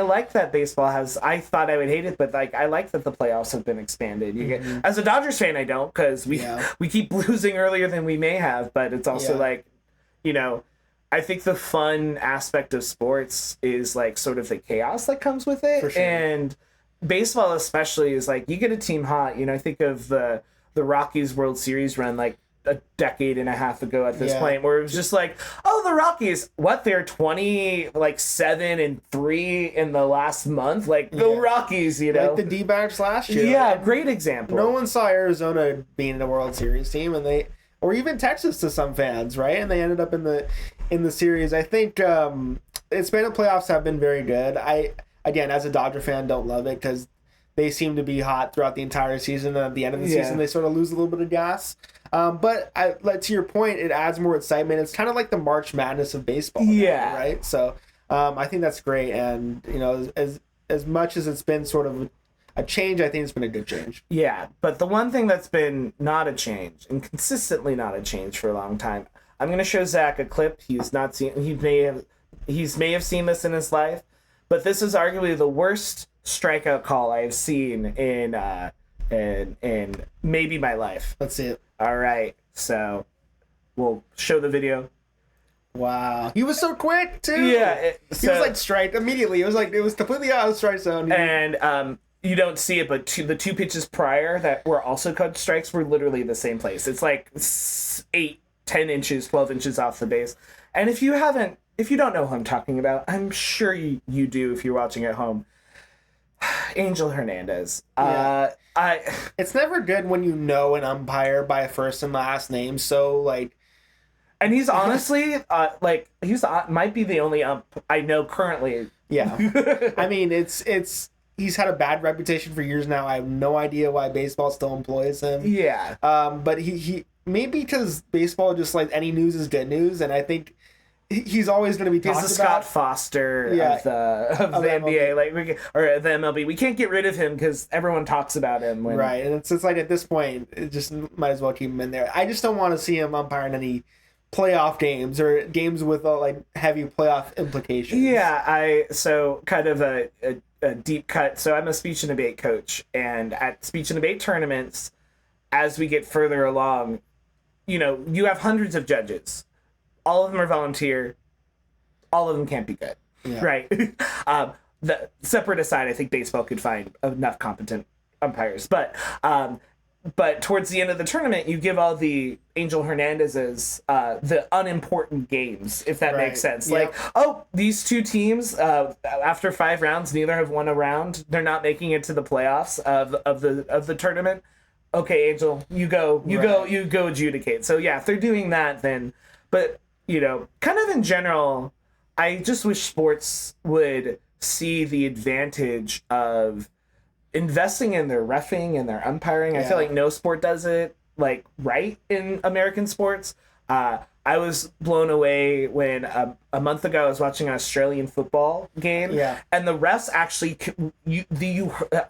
like that baseball has. I thought I would hate it, but like I like that the playoffs have been expanded. As a Dodgers fan, I don't, because we keep losing earlier than we may have. But it's also like, I think the fun aspect of sports is like sort of the chaos that comes with it. For sure. And baseball especially is like, you get a team hot. I think of the Rockies World Series run like a decade and a half ago at this point, where it was just like, oh, the Rockies, they're 27-3 in the last month, like the Rockies, like the D-backs last year. Yeah, great example. No one saw Arizona being a World Series team, and or even Texas to some fans, right? And they ended up in the series. I think Hispanic playoffs have been very good. Again, as a Dodger fan, don't love it because they seem to be hot throughout the entire season, and at the end of the season, they sort of lose a little bit of gas. But to your point, it adds more excitement. It's kind of like the March Madness of baseball, now, right? So I think that's great, and as much as it's been sort of a change, I think it's been a good change. Yeah, but the one thing that's been not a change, and consistently not a change for a long time, I'm going to show Zach a clip. He's not seen. He may have seen this in his life, but this is arguably the worst strikeout call I have seen in maybe my life. Let's see it. All right, so we'll show the video. Wow, he was so quick too. Yeah, he was like strike immediately. It was completely out of the strike zone. And you don't see it, but the two pitches prior that were also called strikes were literally the same place. It's like 8, 10 inches, 12 inches off the base. And if you don't know who I'm talking about, I'm sure you do if you're watching at home. Angel Hernandez. It's never good when you know an umpire by a first and last name. So like, and he's honestly might be the only ump I know currently. Yeah, I mean he's had a bad reputation for years now. I have no idea why baseball still employs him. Yeah. But he maybe because baseball just like any news is good news, and I think he's always going to be talked about. He's the Scott Foster of the NBA, or the MLB. We can't get rid of him because everyone talks about him. Right, and it's like at this point, it just might as well keep him in there. I just don't want to see him umpiring any playoff games or games with heavy playoff implications. Yeah, so kind of a deep cut. So I'm a speech and debate coach, and at speech and debate tournaments, as we get further along, you have hundreds of judges. All of them are volunteer. All of them can't be good, right? The separate aside, I think baseball could find enough competent umpires, but towards the end of the tournament, you give all the Angel Hernandez's the unimportant games, if that makes sense. Yep. Like, these two teams after 5 rounds, neither have won a round. They're not making it to the playoffs of the tournament. Okay, Angel, you go adjudicate. So yeah, if they're doing that, then, but kind of in general, I just wish sports would see the advantage of investing in their reffing and their umpiring. I feel like no sport does it right in American sports. I was blown away when a month ago I was watching an Australian football game, and the refs actually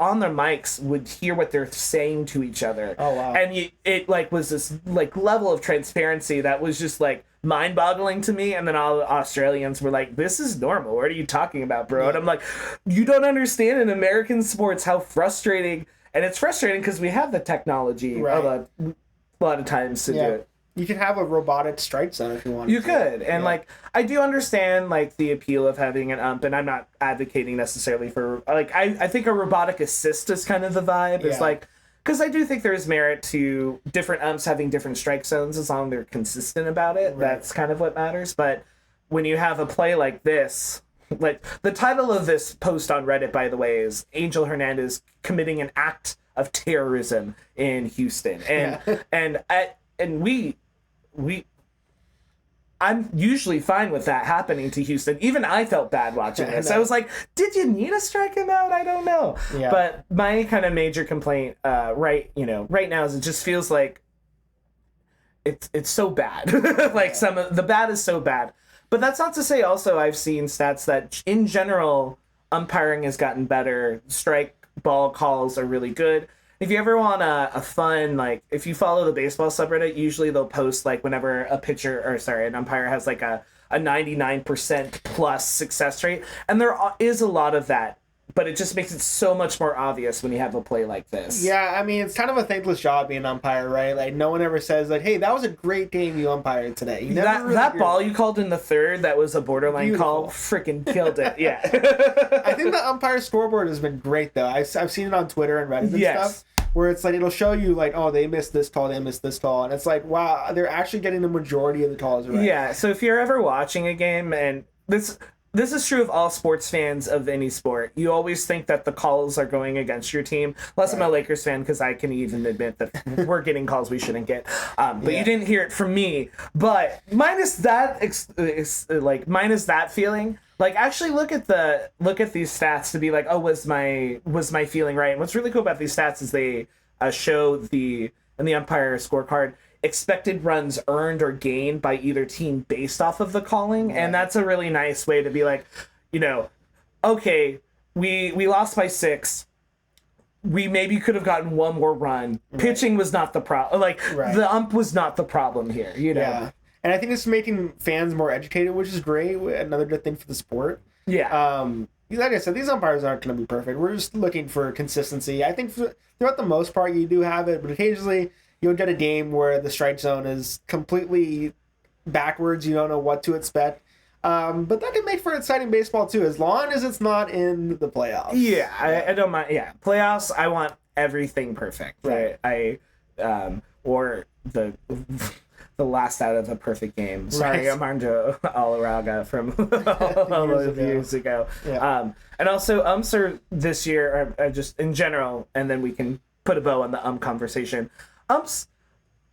on their mics would hear what they're saying to each other. Oh wow! And it was this level of transparency that was just mind-boggling to me. And then all the Australians were like, "This is normal. What are you talking about, bro?" And I'm like, "You don't understand in American sports how frustrating And it's frustrating because we have the technology a lot of times to do it. You could have a robotic strike zone if you wanted. You could. And like, I do understand like the appeal of having an ump, and I'm not advocating necessarily for like, I think a robotic assist is kind of the vibe. It's like, because I do think there's merit to different umps having different strike zones as long as they're consistent about it. Right. That's kind of what matters. But when you have a play like this, like the title of this post on Reddit, by the way, is Angel Hernandez committing an act of terrorism in Houston. And I'm usually fine with that happening to Houston. Even I felt bad watching this. I was like, did you need to strike him out? I don't know. Yeah. But my kind of major complaint right now is it just feels like it's so bad. Like some of the bad is so bad. But that's not to say also I've seen stats that in general umpiring has gotten better. Strike ball calls are really good. If you ever want a fun, like, if you follow the baseball subreddit, usually they'll post, like, whenever an umpire has, like, a 99% plus success rate. And there is a lot of that, but it just makes it so much more obvious when you have a play like this. Yeah, I mean, it's kind of a thankless job being an umpire, right? Like, no one ever says, like, hey, that was a great game you umpired today. That ball you called in the third, that was a borderline call, freaking killed it. Yeah. I think the umpire scoreboard has been great, though. I've seen it on Twitter and Reddit and stuff, where it's like, it'll show you, like, oh, they missed this call, and it's like, wow, they're actually getting the majority of the calls right. Yeah, so if you're ever watching a game, and this is true of all sports fans of any sport. You always think that the calls are going against your team. Unless I'm a Lakers fan, because I can even admit that we're getting calls we shouldn't get. But you didn't hear it from me. But minus that feeling, like actually look at these stats to be like, oh, was my feeling right? And what's really cool about these stats is they show in the umpire scorecard expected runs earned or gained by either team based off of the calling. Right. And that's a really nice way to be like, okay, we lost by 6. We maybe could have gotten one more run. Right. Pitching was not the problem. The ump was not the problem here, Yeah. And I think it's making fans more educated, which is great. Another good thing for the sport. Yeah. Like I said, these umpires aren't going to be perfect. We're just looking for consistency. I think throughout the most part, you do have it, but occasionally you'll get a game where the strike zone is completely backwards. You don't know what to expect. But that can make for exciting baseball, too, as long as it's not in the playoffs. Yeah, I don't mind. Yeah, playoffs, I want everything perfect. Right. Or the last out of a perfect game. Sorry, Armando Alaraga from all those years ago. Yeah. And also, umps are this year, are just in general, and then we can put a bow on the conversation. Umps,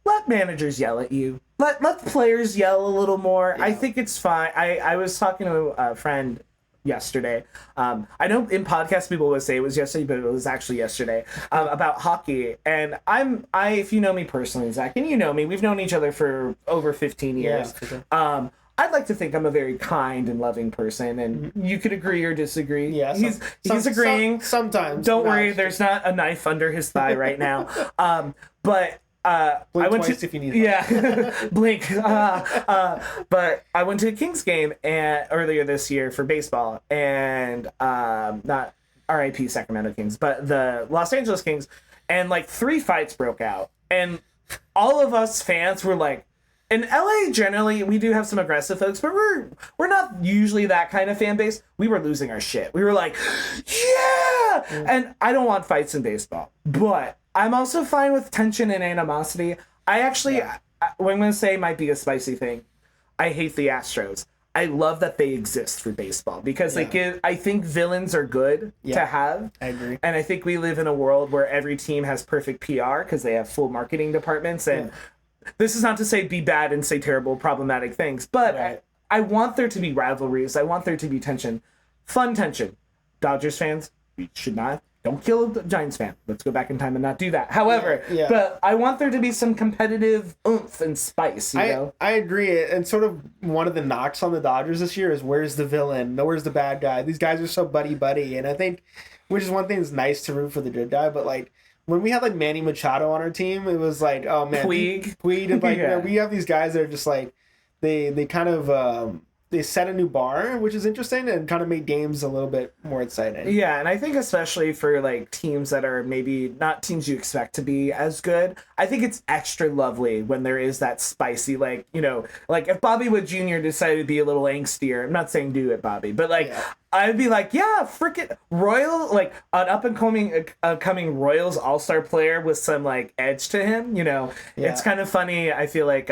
let managers yell at you. Let players yell a little more. Yeah. I think it's fine. I was talking to a friend yesterday. I know in podcasts people would say it was yesterday, but it was actually yesterday, about hockey. And if you know me personally, Zach, and you know me, we've known each other for over 15 years. Yeah, sure. I'd like to think I'm a very kind and loving person, and you could agree or disagree. Yeah, he's agreeing. Sometimes. Don't worry, there's not a knife under his thigh right now. But blink I went twice to if you need blink. But I went to a Kings game earlier this year for baseball, and not RIP Sacramento Kings, but the Los Angeles Kings, and like 3 fights broke out, and all of us fans were like. In LA, generally, we do have some aggressive folks, but we're not usually that kind of fan base. We were losing our shit. We were like, yeah! And I don't want fights in baseball, but I'm also fine with tension and animosity. I actually, what I'm going to say might be a spicy thing. I hate the Astros. I love that they exist for baseball because I think villains are good to have. I agree. And I think we live in a world where every team has perfect PR because they have full marketing departments. And this is not to say be bad and say terrible, problematic things, but I want there to be rivalries. I want there to be tension. Fun tension. Dodgers fans, we should not. Don't kill a Giants fan. Let's go back in time and not do that. However, but I want there to be some competitive oomph and spice, you know? I agree. And sort of one of the knocks on the Dodgers this year is where's the villain? Where's the bad guy? These guys are so buddy-buddy. And I think, which is one thing that's nice to root for the good guy, but like, when we had like Manny Machado on our team, it was like, oh man, Puig, and like we have these guys that are just like they kind of they set a new bar, which is interesting and kind of made games a little bit more exciting. Yeah, and I think especially for like teams that are maybe not teams you expect to be as good, I think it's extra lovely when there is that spicy, like, you know, like if Bobby Wood Jr. decided to be a little angstier, I'm not saying do it, Bobby, but like I'd be like, yeah, freaking Royal, like an up and coming Royals all-star player with some like edge to him, you know. It's kind of funny. I feel like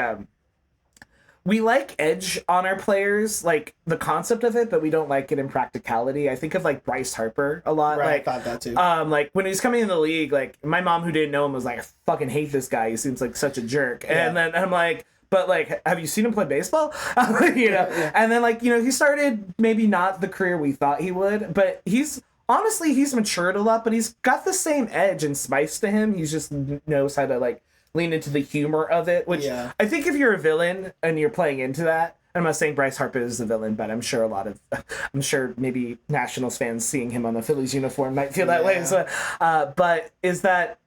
we like edge on our players, like the concept of it, but we don't like it in practicality. I think of like Bryce Harper a lot. Right, like, I thought that too. Like when he was coming in the league, like my mom who didn't know him was like, I fucking hate this guy. He seems like such a jerk. And then I'm like, but like, have you seen him play baseball? You know? And then like, you know, he started maybe not the career we thought he would, but he's matured a lot, but he's got the same edge and spice to him. He just knows how to like lean into the humor of it, which I think if you're a villain and you're playing into that, I'm not saying Bryce Harper is the villain, but I'm sure maybe Nationals fans seeing him on the Phillies uniform might feel that way. So, but is that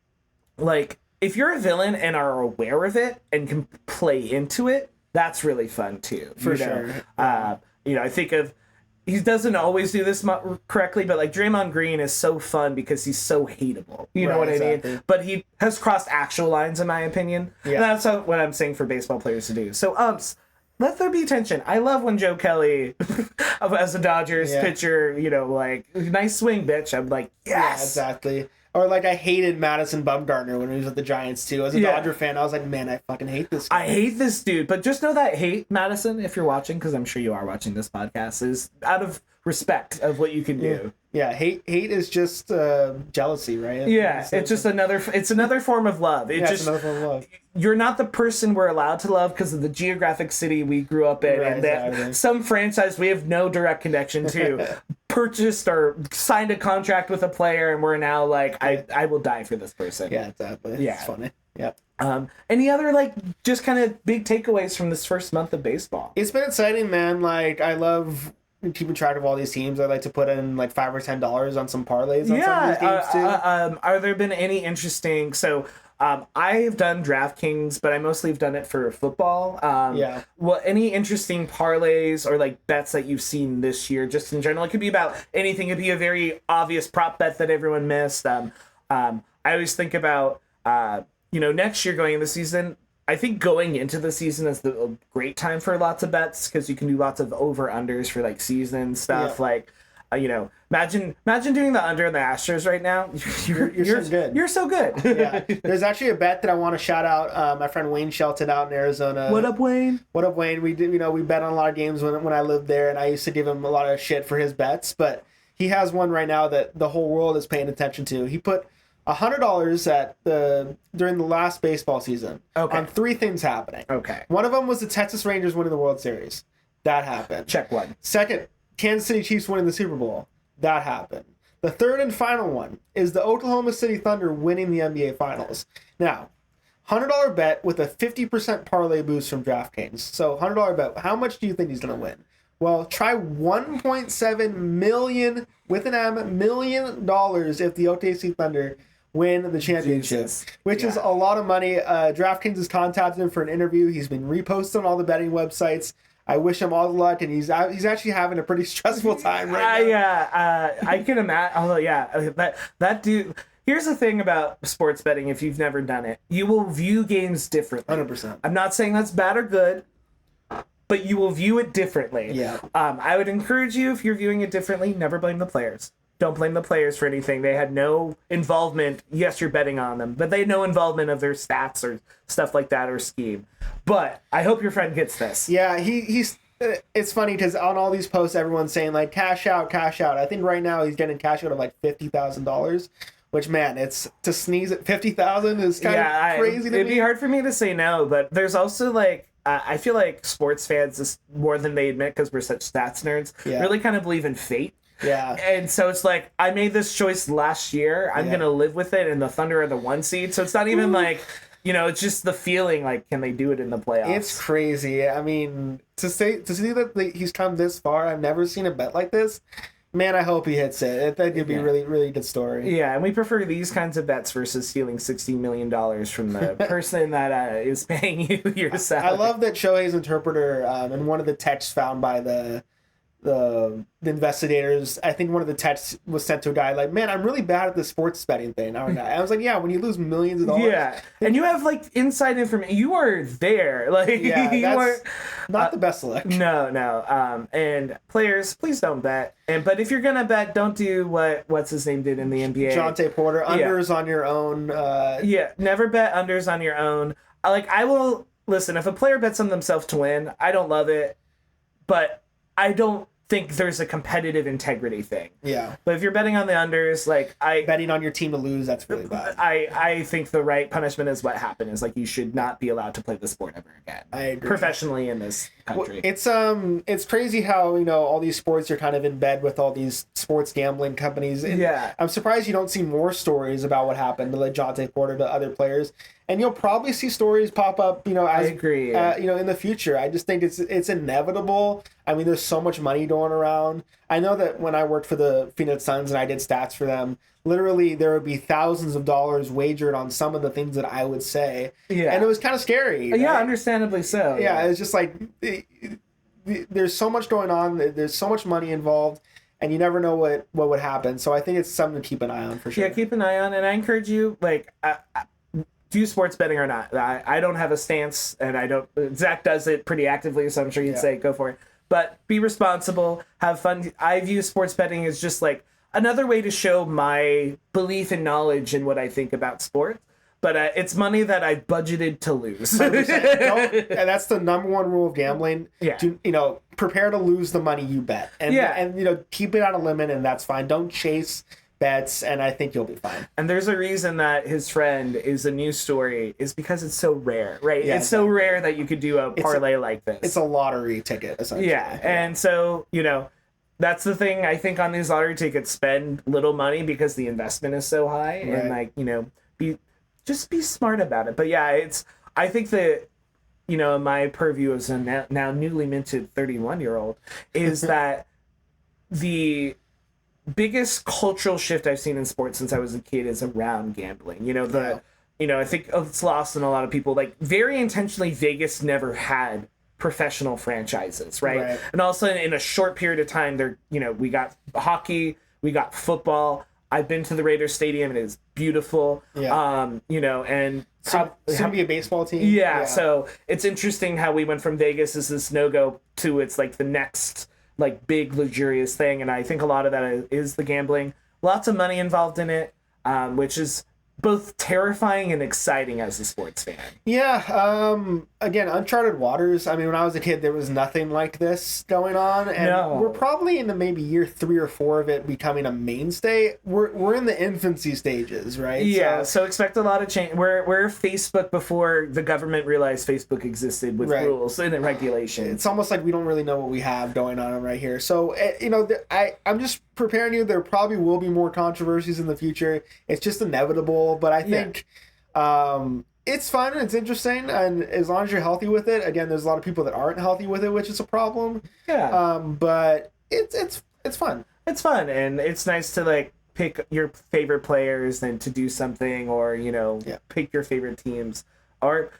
like, if you're a villain and are aware of it and can play into it, that's really fun too. For sure. You know, I think of, he doesn't always do this correctly, but like Draymond Green is so fun because he's so hateable. You know what I mean? But he has crossed actual lines, in my opinion. Yeah. And that's what I'm saying for baseball players to do. So, let there be tension. I love when Joe Kelly, as a Dodgers pitcher, you know, like, nice swing, bitch. I'm like, yes. Yeah, exactly. Or like I hated Madison Bumgarner when he was with the Giants too. As a Dodger fan, I was like, man, I fucking hate this guy. I hate this dude. But just know that hate, Madison, if you're watching, because I'm sure you are watching this podcast, is out of respect of what you can do. Yeah, hate is just jealousy, right? Yeah, it's just another form of love. It's another form of love. You're not the person we're allowed to love because of the geographic city we grew up in, and that some franchise we have no direct connection to purchased or signed a contract with a player, and we're now like, I will die for this person. Yeah, exactly. Yeah, it's funny. Yeah. Any other like just kind of big takeaways from this first month of baseball? It's been exciting, man. Like I love keeping track of all these teams. I like to put in like $5 or $10 on some parlays on some of these games too. Are there been any interesting? So I've done DraftKings, but I mostly have done it for football. Well, any interesting parlays or like bets that you've seen this year, just in general? It could be about anything. It could be a very obvious prop bet that everyone missed. I always think about next year going into the season. I think going into the season is a great time for lots of bets because you can do lots of over-unders for like season stuff. Like, imagine doing the under in the Astros right now. You're so good. You're so good. Yeah. There's actually a bet that I want to shout out. My friend Wayne Shelton out in Arizona. What up, Wayne? What up, Wayne? We did, we bet on a lot of games when I lived there, and I used to give him a lot of shit for his bets. But he has one right now that the whole world is paying attention to. He put $100 during the last baseball season on three things happening. Okay. One of them was the Texas Rangers winning the World Series. That happened. Check one. Second, Kansas City Chiefs winning the Super Bowl. That happened. The third and final one is the Oklahoma City Thunder winning the NBA Finals. Now, $100 bet with a 50% parlay boost from DraftKings. So $100 bet. How much do you think he's going to win? Well, try $1.7 million with an M $1 million if the OKC Thunder win the championship, which is a lot of money. DraftKings has contacted him for an interview. He's been reposted on all the betting websites. I wish him all the luck, and he's actually having a pretty stressful time right now. I can imagine. Although, that dude. Here's the thing about sports betting: if you've never done it, you will view games differently. 100%. I'm not saying that's bad or good, but you will view it differently. Yeah. I would encourage you, if you're viewing it differently, never blame the players. Don't blame the players for anything. They had no involvement. Yes, you're betting on them, but they had no involvement of their stats or stuff like that or scheme. But I hope your friend gets this. Yeah, he's. It's funny because on all these posts, everyone's saying like cash out, cash out. I think right now he's getting cash out of like $50,000, which man, it's to sneeze at $50,000 is kind of crazy. It'd be hard for me to say no, but there's also like. I feel like sports fans, is more than they admit because we're such stats nerds, really kind of believe in fate. Yeah. And so it's like, I made this choice last year. I'm going to live with it. And the Thunder are the 1 seed. So it's not even like, it's just the feeling like, can they do it in the playoffs? It's crazy. I mean, to see that he's come this far, I've never seen a bet like this. Man, I hope he hits it. I think it'd be a really, really good story. Yeah, and we prefer these kinds of bets versus stealing $16 million from the person that is paying you your salary. I love that Shohei's interpreter, in one of the texts found by the investigators, I think one of the texts was sent to a guy like, man, I'm really bad at the sports betting thing. I was like, yeah, when you lose millions of dollars. Yeah, and you have like inside information. You are there. Like, yeah, you that's are not the best selection. No. And players, please don't bet. But if you're gonna bet, don't do what's his name did in the NBA. Jonte Porter, unders on your own. Never bet unders on your own. I will listen, if a player bets on themselves to win, I don't love it, but I don't think there's a competitive integrity thing. Yeah. But if you're betting on the unders, betting on your team to lose, that's really bad. I think the right punishment is what happened is you should not be allowed to play the sport ever again. I agree. Professionally in this country. Well, it's crazy how, all these sports are kind of in bed with all these sports gambling companies. And yeah. I'm surprised you don't see more stories about what happened to Jonte Porter, to other players. And you'll probably see stories pop up, as I agree. In the future. I just think it's inevitable. I mean, there's so much money going around. I know that when I worked for the Phoenix Suns and I did stats for them, literally there would be thousands of dollars wagered on some of the things that I would say. Yeah. And it was kind of scary. Right? Yeah, understandably so. Yeah, it's just there's so much going on. There's so much money involved. And you never know what would happen. So I think it's something to keep an eye on for sure. Yeah, keep an eye on. And I encourage you, do sports betting or not. I don't have a stance, and I don't. Zach does it pretty actively, so I'm sure you'd say go for it. But be responsible, have fun. I view sports betting as just another way to show my belief and knowledge in what I think about sports. But it's money that I budgeted to lose. And that's the number one rule of gambling. Yeah. Prepare to lose the money you bet, and keep it on a limit, and that's fine. Don't chase bets, and I think you'll be fine. And there's a reason that his friend is a news story is because it's so rare, right? Yeah, it's so rare that you could do a parlay like this. It's a lottery ticket, essentially. Yeah, and so, that's the thing. I think on these lottery tickets, spend little money because the investment is so high, right. And be smart about it. But yeah, I think that, my purview as a now newly minted 31-year-old is that the biggest cultural shift I've seen in sports since I was a kid is around gambling. I think it's lost in a lot of people. Very intentionally, Vegas never had professional franchises, right? And all of a sudden, in a short period of time, we got hockey, we got football. I've been to the Raiders Stadium, and it is beautiful. Yeah. And soon to be a baseball team. Yeah, so it's interesting how we went from Vegas as this no-go to it's the next big luxurious thing, and I think a lot of that is the gambling. Lots of money involved in it, which is both terrifying and exciting as a sports fan. Yeah, again, uncharted waters. I mean, when I was a kid, there was nothing like this going on, and we're probably in the maybe year 3 or 4 of it becoming a mainstay. We're in the infancy stages, right? Yeah, so expect a lot of change. We're Facebook before the government realized Facebook existed with rules and regulations. It's almost like we don't really know what we have going on right here. So, I'm just preparing you. There probably will be more controversies in the future. It's just inevitable, but I think it's fun and it's interesting, and as long as you're healthy with it. Again, there's a lot of people that aren't healthy with it, which is a problem. Yeah. But it's fun. It's fun, and it's nice to pick your favorite players and to do something, or pick your favorite teams, or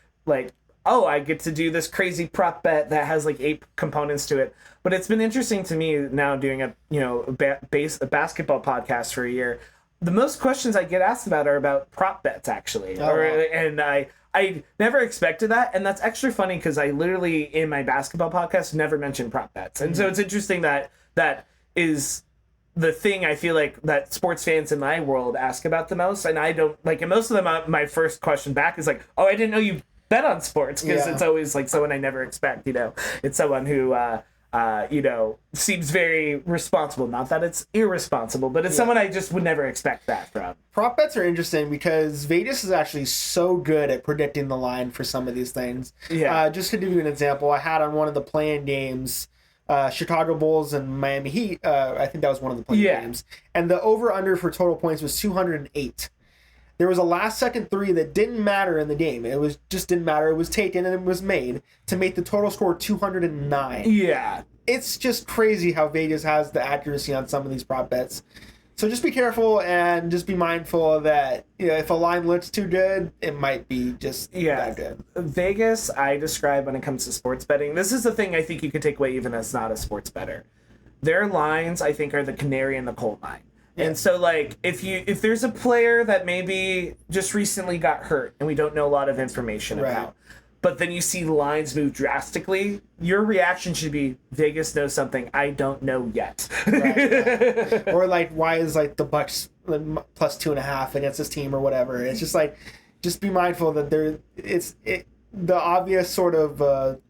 I get to do this crazy prop bet that has 8 components to it. But it's been interesting to me now doing a basketball podcast for a year. The most questions I get asked about are about prop bets, actually. And I never expected that. And that's extra funny because I literally, in my basketball podcast, never mentioned prop bets. And so it's interesting that is the thing I feel that sports fans in my world ask about the most. And I don't, and most of them, my first question back is oh, I didn't know you bet on sports, because it's always someone I never expect. It's someone who seems very responsible. Not that it's irresponsible, but it's someone I just would never expect that from. Prop bets are interesting because Vegas is actually so good at predicting the line for some of these things. Yeah. Just to give you an example, I had on one of the play-in games, Chicago Bulls and Miami Heat. I think that was one of the play-in games, and the over/under for total points was 208. There was a last-second 3 that didn't matter in the game. Just didn't matter. It was taken and it was made to make the total score 209. Yeah. it's just crazy how Vegas has the accuracy on some of these prop bets. So just be careful and just be mindful that if a line looks too good, it might be just that good. Vegas, I describe when it comes to sports betting. This is the thing I think you could take away even as not a sports bettor. Their lines, I think, are the canary in the coal mine. Yeah. And so, like, if there's a player that maybe just recently got hurt and we don't know a lot of information about, but then you see lines move drastically, your reaction should be, Vegas knows something I don't know yet. Right, or, like, why is, like, the Bucks plus 2.5 against this team or whatever? It's just, like, just be mindful that the obvious sort of...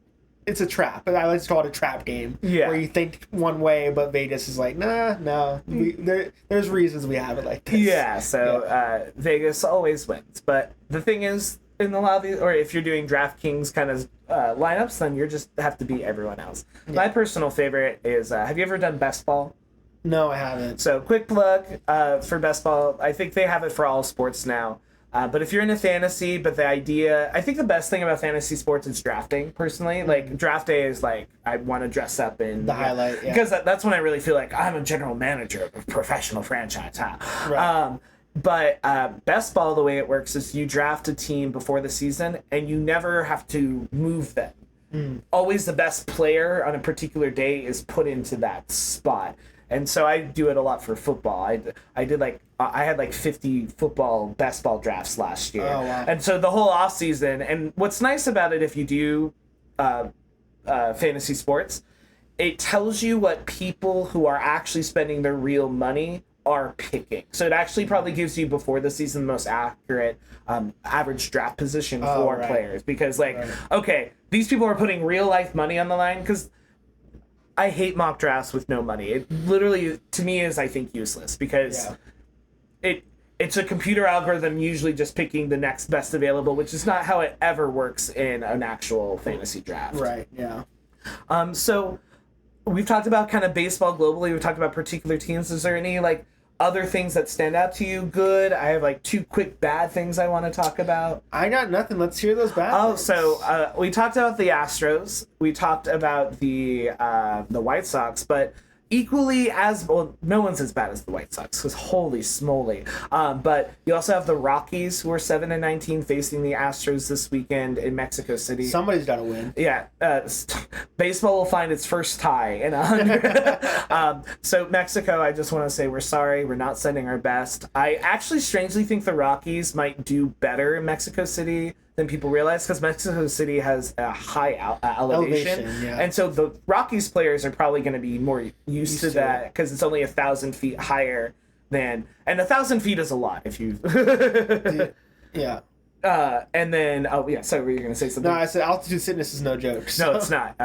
it's a trap. I like to call it a trap game. Yeah. Where you think one way, but Vegas is like, no. There's reasons we have it like this. Yeah, so Vegas always wins. But the thing is, in a lot of these, or if you're doing DraftKings kind of lineups, then you just have to beat everyone else. Yeah. My personal favorite is, have you ever done Best Ball? No, I haven't. So quick plug for Best Ball. I think they have it for all sports now. But if you're into fantasy, I think the best thing about fantasy sports is drafting, personally. Like, draft day is like, I want to dress up in... The highlight, yeah. Because that's when I really feel like I'm a general manager of a professional franchise, huh? Right. But Best Ball, the way it works is you draft a team before the season, and you never have to move them. Always the best player on a particular day is put into that spot. And so I do it a lot for football. I had like 50 football best ball drafts last year. Oh, wow. And so the whole off season, and what's nice about it if you do fantasy sports, it tells you what people who are actually spending their real money are picking. So it actually probably gives you before the season the most accurate average draft position for players. Because okay, these people are putting real life money on the line, because I hate mock drafts with no money. It literally, to me, is, I think, useless, because it's a computer algorithm usually just picking the next best available, which is not how it ever works in an actual fantasy draft. Right, yeah. So we've talked about kind of baseball globally. We've talked about particular teams. Is there any, like, other things that stand out to you? Good. I have, like, 2 quick bad things I want to talk about. I got nothing. Let's hear those bad things. So we talked about the Astros. We talked about the White Sox, but equally as well, no one's as bad as the White Sox, because holy smoly. But you also have the Rockies, who are 7-19, facing the Astros this weekend in Mexico City. Somebody's got to win. Yeah, baseball will find its first tie in 100. So Mexico, I just want to say we're sorry. We're not sending our best. I actually strangely think the Rockies might do better in Mexico City than people realize, because Mexico City has a high elevation. Yeah. And so the Rockies players are probably going to be more used to that, because it's only 1,000 feet higher than, and 1,000 feet is a lot if you yeah. And then so were you going to say something? No, I said altitude sickness is no joke. So. No, it's not.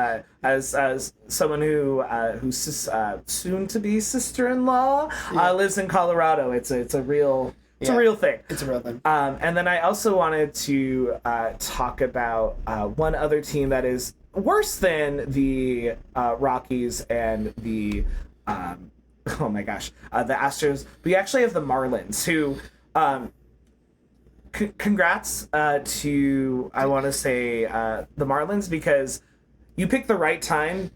As someone who's soon to be sister-in-law lives in Colorado, it's a real It's a real thing. It's a real thing. And then I also wanted to talk about one other team that is worse than the Rockies and the oh my gosh, the Astros. We actually have the Marlins, who congrats to, I want to say, the Marlins, because you picked the right time.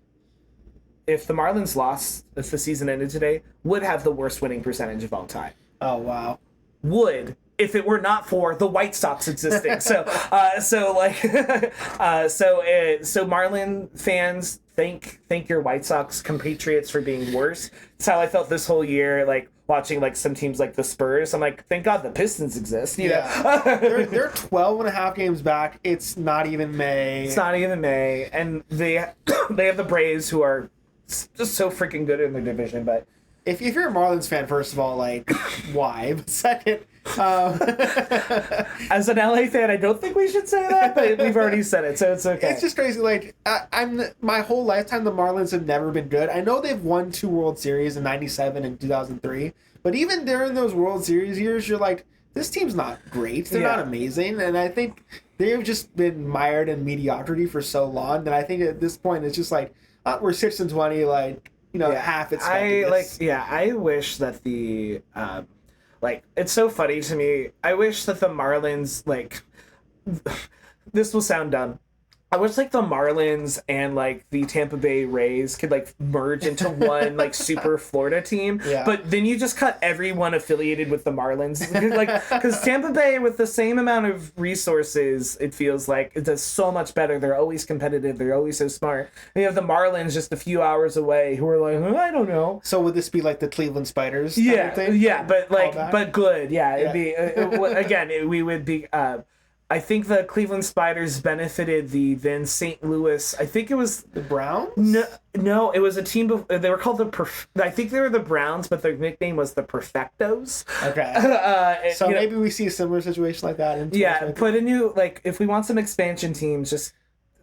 If the Marlins lost, if the season ended today, would have the worst winning percentage of all time. Oh, wow. Would, if it were not for the White Sox existing. So Marlin fans, thank your White Sox compatriots for being worse. That's how I felt this whole year, like watching like some teams like the Spurs. I'm like, thank God the Pistons exist. You know? They're 12 and a half games back. It's not even May. And they have the Braves, who are just so freaking good in their division. But if you're a Marlins fan, first of all, like, why? But second, as an LA fan, I don't think we should say that, but we've already said it, so it's okay. It's just crazy. Like, my whole lifetime, the Marlins have never been good. I know they've won 2 World Series in '97 and 2003, but even during those World Series years, you're like, this team's not great. They're not amazing, and I think they've just been mired in mediocrity for so long that I think at this point it's just like, we're 6-20, like, half expected. I wish that the it's so funny to me. I wish that the Marlins, like, this will sound dumb. I wish like the Marlins and like the Tampa Bay Rays could like merge into one like super Florida team. Yeah. But then you just cut everyone affiliated with the Marlins, because Tampa Bay with the same amount of resources, it feels like it does so much better. They're always competitive. They're always so smart. And you have the Marlins just a few hours away who are like, I don't know. So would this be like the Cleveland Spiders? Yeah, thing? yeah, but like, Callback? but good. Yeah, it'd Yeah. be again. We would be. I think the Cleveland Spiders benefited the then St. Louis. I think it was The Browns? no. It was a team. They were called I think they were the Browns, but their nickname was the Perfectos. Okay. So you know, maybe we see a similar situation like that in yeah. 2023. Put a new like if we want some expansion teams, just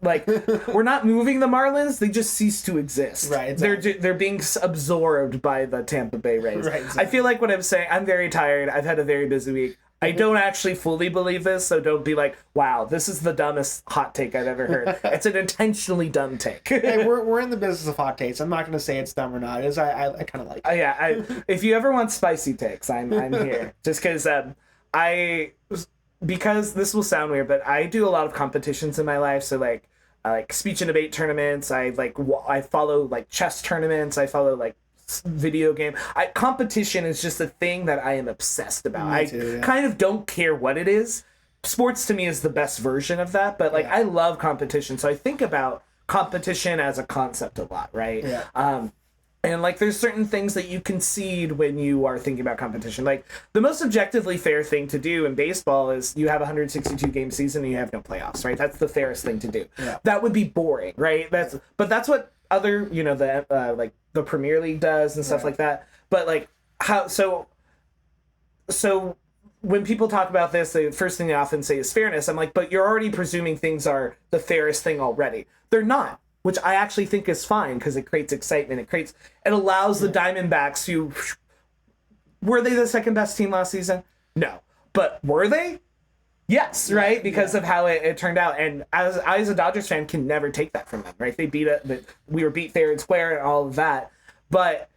like we're not moving the Marlins. They just cease to exist. Right, exactly. They're being absorbed by the Tampa Bay Rays. Right, exactly. I feel like what I'm saying. I'm very tired. I've had a very busy week. I don't actually fully believe this, so don't be like, wow, this is the dumbest hot take I've ever heard. It's an intentionally dumb take. Hey, we're in the business of hot takes. I'm not going to say it's dumb or not. I kind of like it. Yeah, if you ever want spicy takes, I'm here. Just because because this will sound weird, but I do a lot of competitions in my life. So like speech and debate tournaments. I follow like chess tournaments. I follow like video game. Competition is just a thing that I am obsessed about. Me too, yeah. Kind of don't care what it is. Sports to me is the best version of that, but like I love competition. So I think about competition as a concept a lot, right? Yeah. And like there's certain things that you concede when you are thinking about competition. Like the most objectively fair thing to do in baseball is you have a 162 game season and you have no playoffs, right? That's the fairest thing to do. Yeah. That would be boring, right? That's what other, the like the Premier League does and stuff like that. But like how so when people talk about this, the first thing they often say is fairness. I'm like, but you're already presuming things are the fairest thing already. They're not, which I actually think is fine because it creates excitement. It allows the Diamondbacks to. Were they the second best team last season? No, but were they? Yes, right, because of how it turned out. And I, as a Dodgers fan, can never take that from them, right? They we were beat fair and square and all of that. But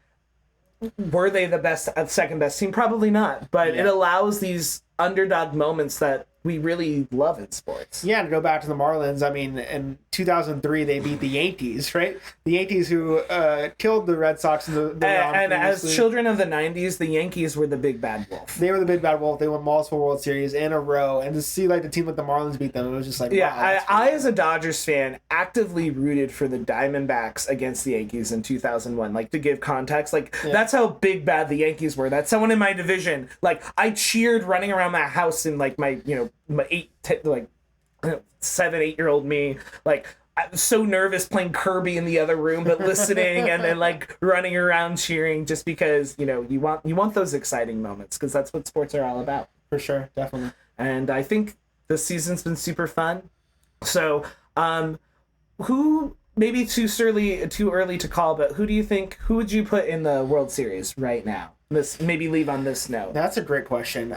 were they the second best team? Probably not. But it allows these underdog moments that we really love in sports. Yeah, to go back to the Marlins, I mean, in 2003, they beat the Yankees, right? The Yankees who killed the Red Sox in the round And as previously. children of the 90s, the Yankees were the big bad wolf. They were the big bad wolf. They won multiple World Series in a row. And to see like the team like the Marlins beat them, it was just like, Yeah, wow, that's I as a Dodgers fan, actively rooted for the Diamondbacks against the Yankees in 2001. Like, to give context, that's how big bad the Yankees were. That's someone in my division. Like, I cheered running around my house in, like, my 7, 8-year-old me. Like, I was so nervous playing Kirby in the other room, but listening and then, like, running around cheering just because, you want those exciting moments because that's what sports are all about. for sure, definitely. And I think this season's been super fun. So, who, maybe too early to call, but who would you put in the World Series right now? Maybe leave on this note. That's a great question.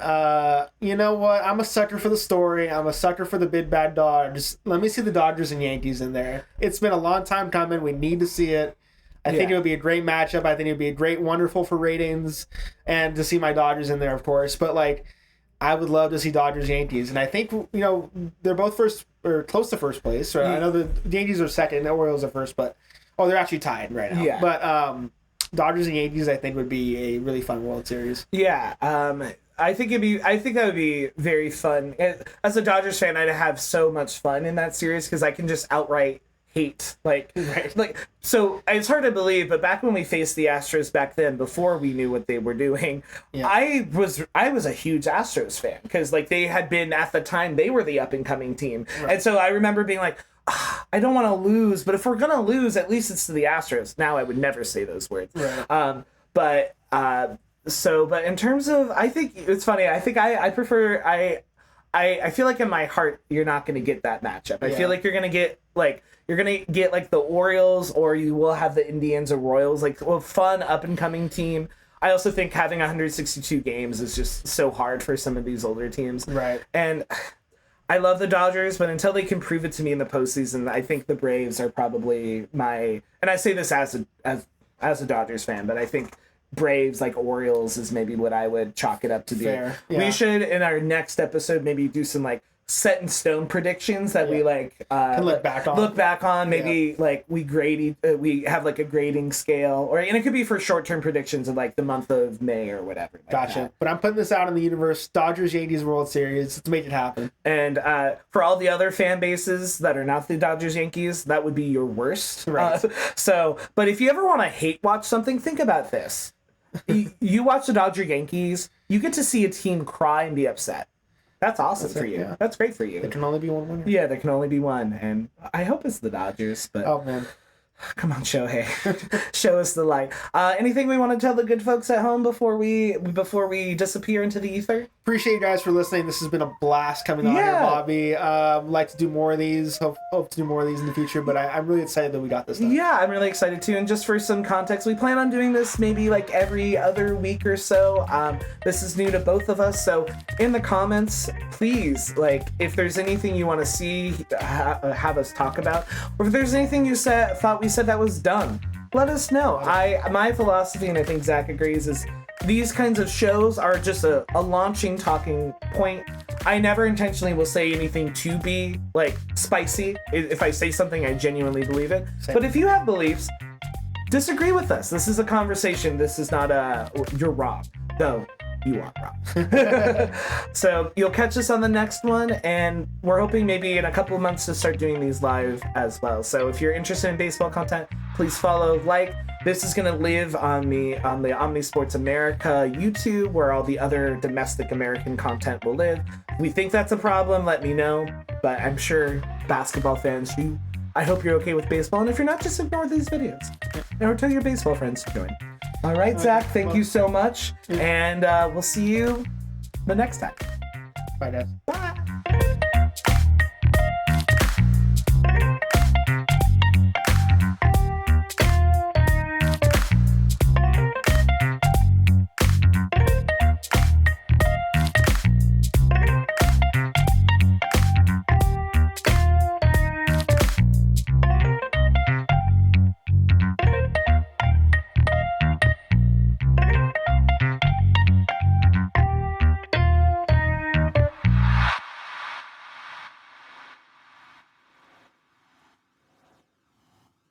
You know what? I'm a sucker for the story. I'm a sucker for the big bad Dodgers. Let me see the Dodgers and Yankees in there. It's been a long time coming. We need to see it. I think it would be a great matchup. I think it would be wonderful for ratings and to see my Dodgers in there, of course. But, like, I would love to see Dodgers Yankees. And I think, they're both first or close to first place. Right? I know the Yankees are second, the Orioles are first, but they're actually tied right now. Yeah. But Dodgers and Yankees, I think, would be a really fun World Series. Yeah, I think that would be very fun. As a Dodgers fan, I'd have so much fun in that series because I can just outright hate so it's hard to believe, but back when we faced the Astros back then, before we knew what they were doing, I was a huge Astros fan because like they had been, at the time, they were the up and coming team, and so I remember being like, I don't want to lose, but if we're gonna lose, at least it's to the Astros. Now I would never say those words, but in terms of, I think it's funny. I think I prefer I feel like in my heart you're not going to get that matchup. I feel like you're going to get the Orioles, or you will have the Indians or Royals, like a fun up and coming team. I also think having 162 games is just so hard for some of these older teams. Right. And I love the Dodgers, but until they can prove it to me in the postseason, I think the Braves are probably and I say this as a Dodgers fan, but I think Braves, like Orioles, is maybe what I would chalk it up to be. Fair. Yeah. We should, in our next episode, maybe do some like set in stone predictions that we like Can look back on. Maybe like we grade we have like a grading scale, and it could be for short-term predictions in like the month of May or whatever. Gotcha. But I'm putting this out in the universe. Dodgers Yankees World Series. Let's make it happen. And for all the other fan bases that are not the Dodgers Yankees, that would be your worst. Right. But if you ever want to hate watch something, think about this. You watch the Dodger Yankees, you get to see a team cry and be upset. That's awesome for you. Yeah. That's great for you. There can only be one winner. Yeah, there can only be one. And I hope it's the Dodgers. But oh, man. Come on, Shohei. Show us the light. Anything we want to tell the good folks at home before we disappear into the ether? Appreciate you guys for listening. This has been a blast coming on here, Bobby. Like to do more of these. Hope to do more of these in the future. But I'm really excited that we got this done. Yeah, I'm really excited too. And just for some context, we plan on doing this maybe like every other week or so. This is new to both of us. So in the comments, please, like, if there's anything you want to see, have us talk about, or if there's anything you thought we said that was dumb, let us know. My philosophy, and I think Zach agrees, is these kinds of shows are just a launching talking point. I never intentionally will say anything to be like spicy. If I say something, I genuinely believe it. Same. But if you have beliefs, disagree with us. This is a conversation. This is not you're wrong. Though you are wrong. So you'll catch us on the next one, and we're hoping maybe in a couple of months to start doing these live as well. So if you're interested in baseball content, please follow, like. This is going to live on the OmniSports America YouTube, where all the other domestic American content will live. If we think that's a problem, let me know. But I'm sure basketball fans, I hope you're okay with baseball. And if you're not, just ignore these videos. Or tell your baseball friends to join. All right, Zach, thank you so much. And we'll see you the next time. Bye, guys. Bye.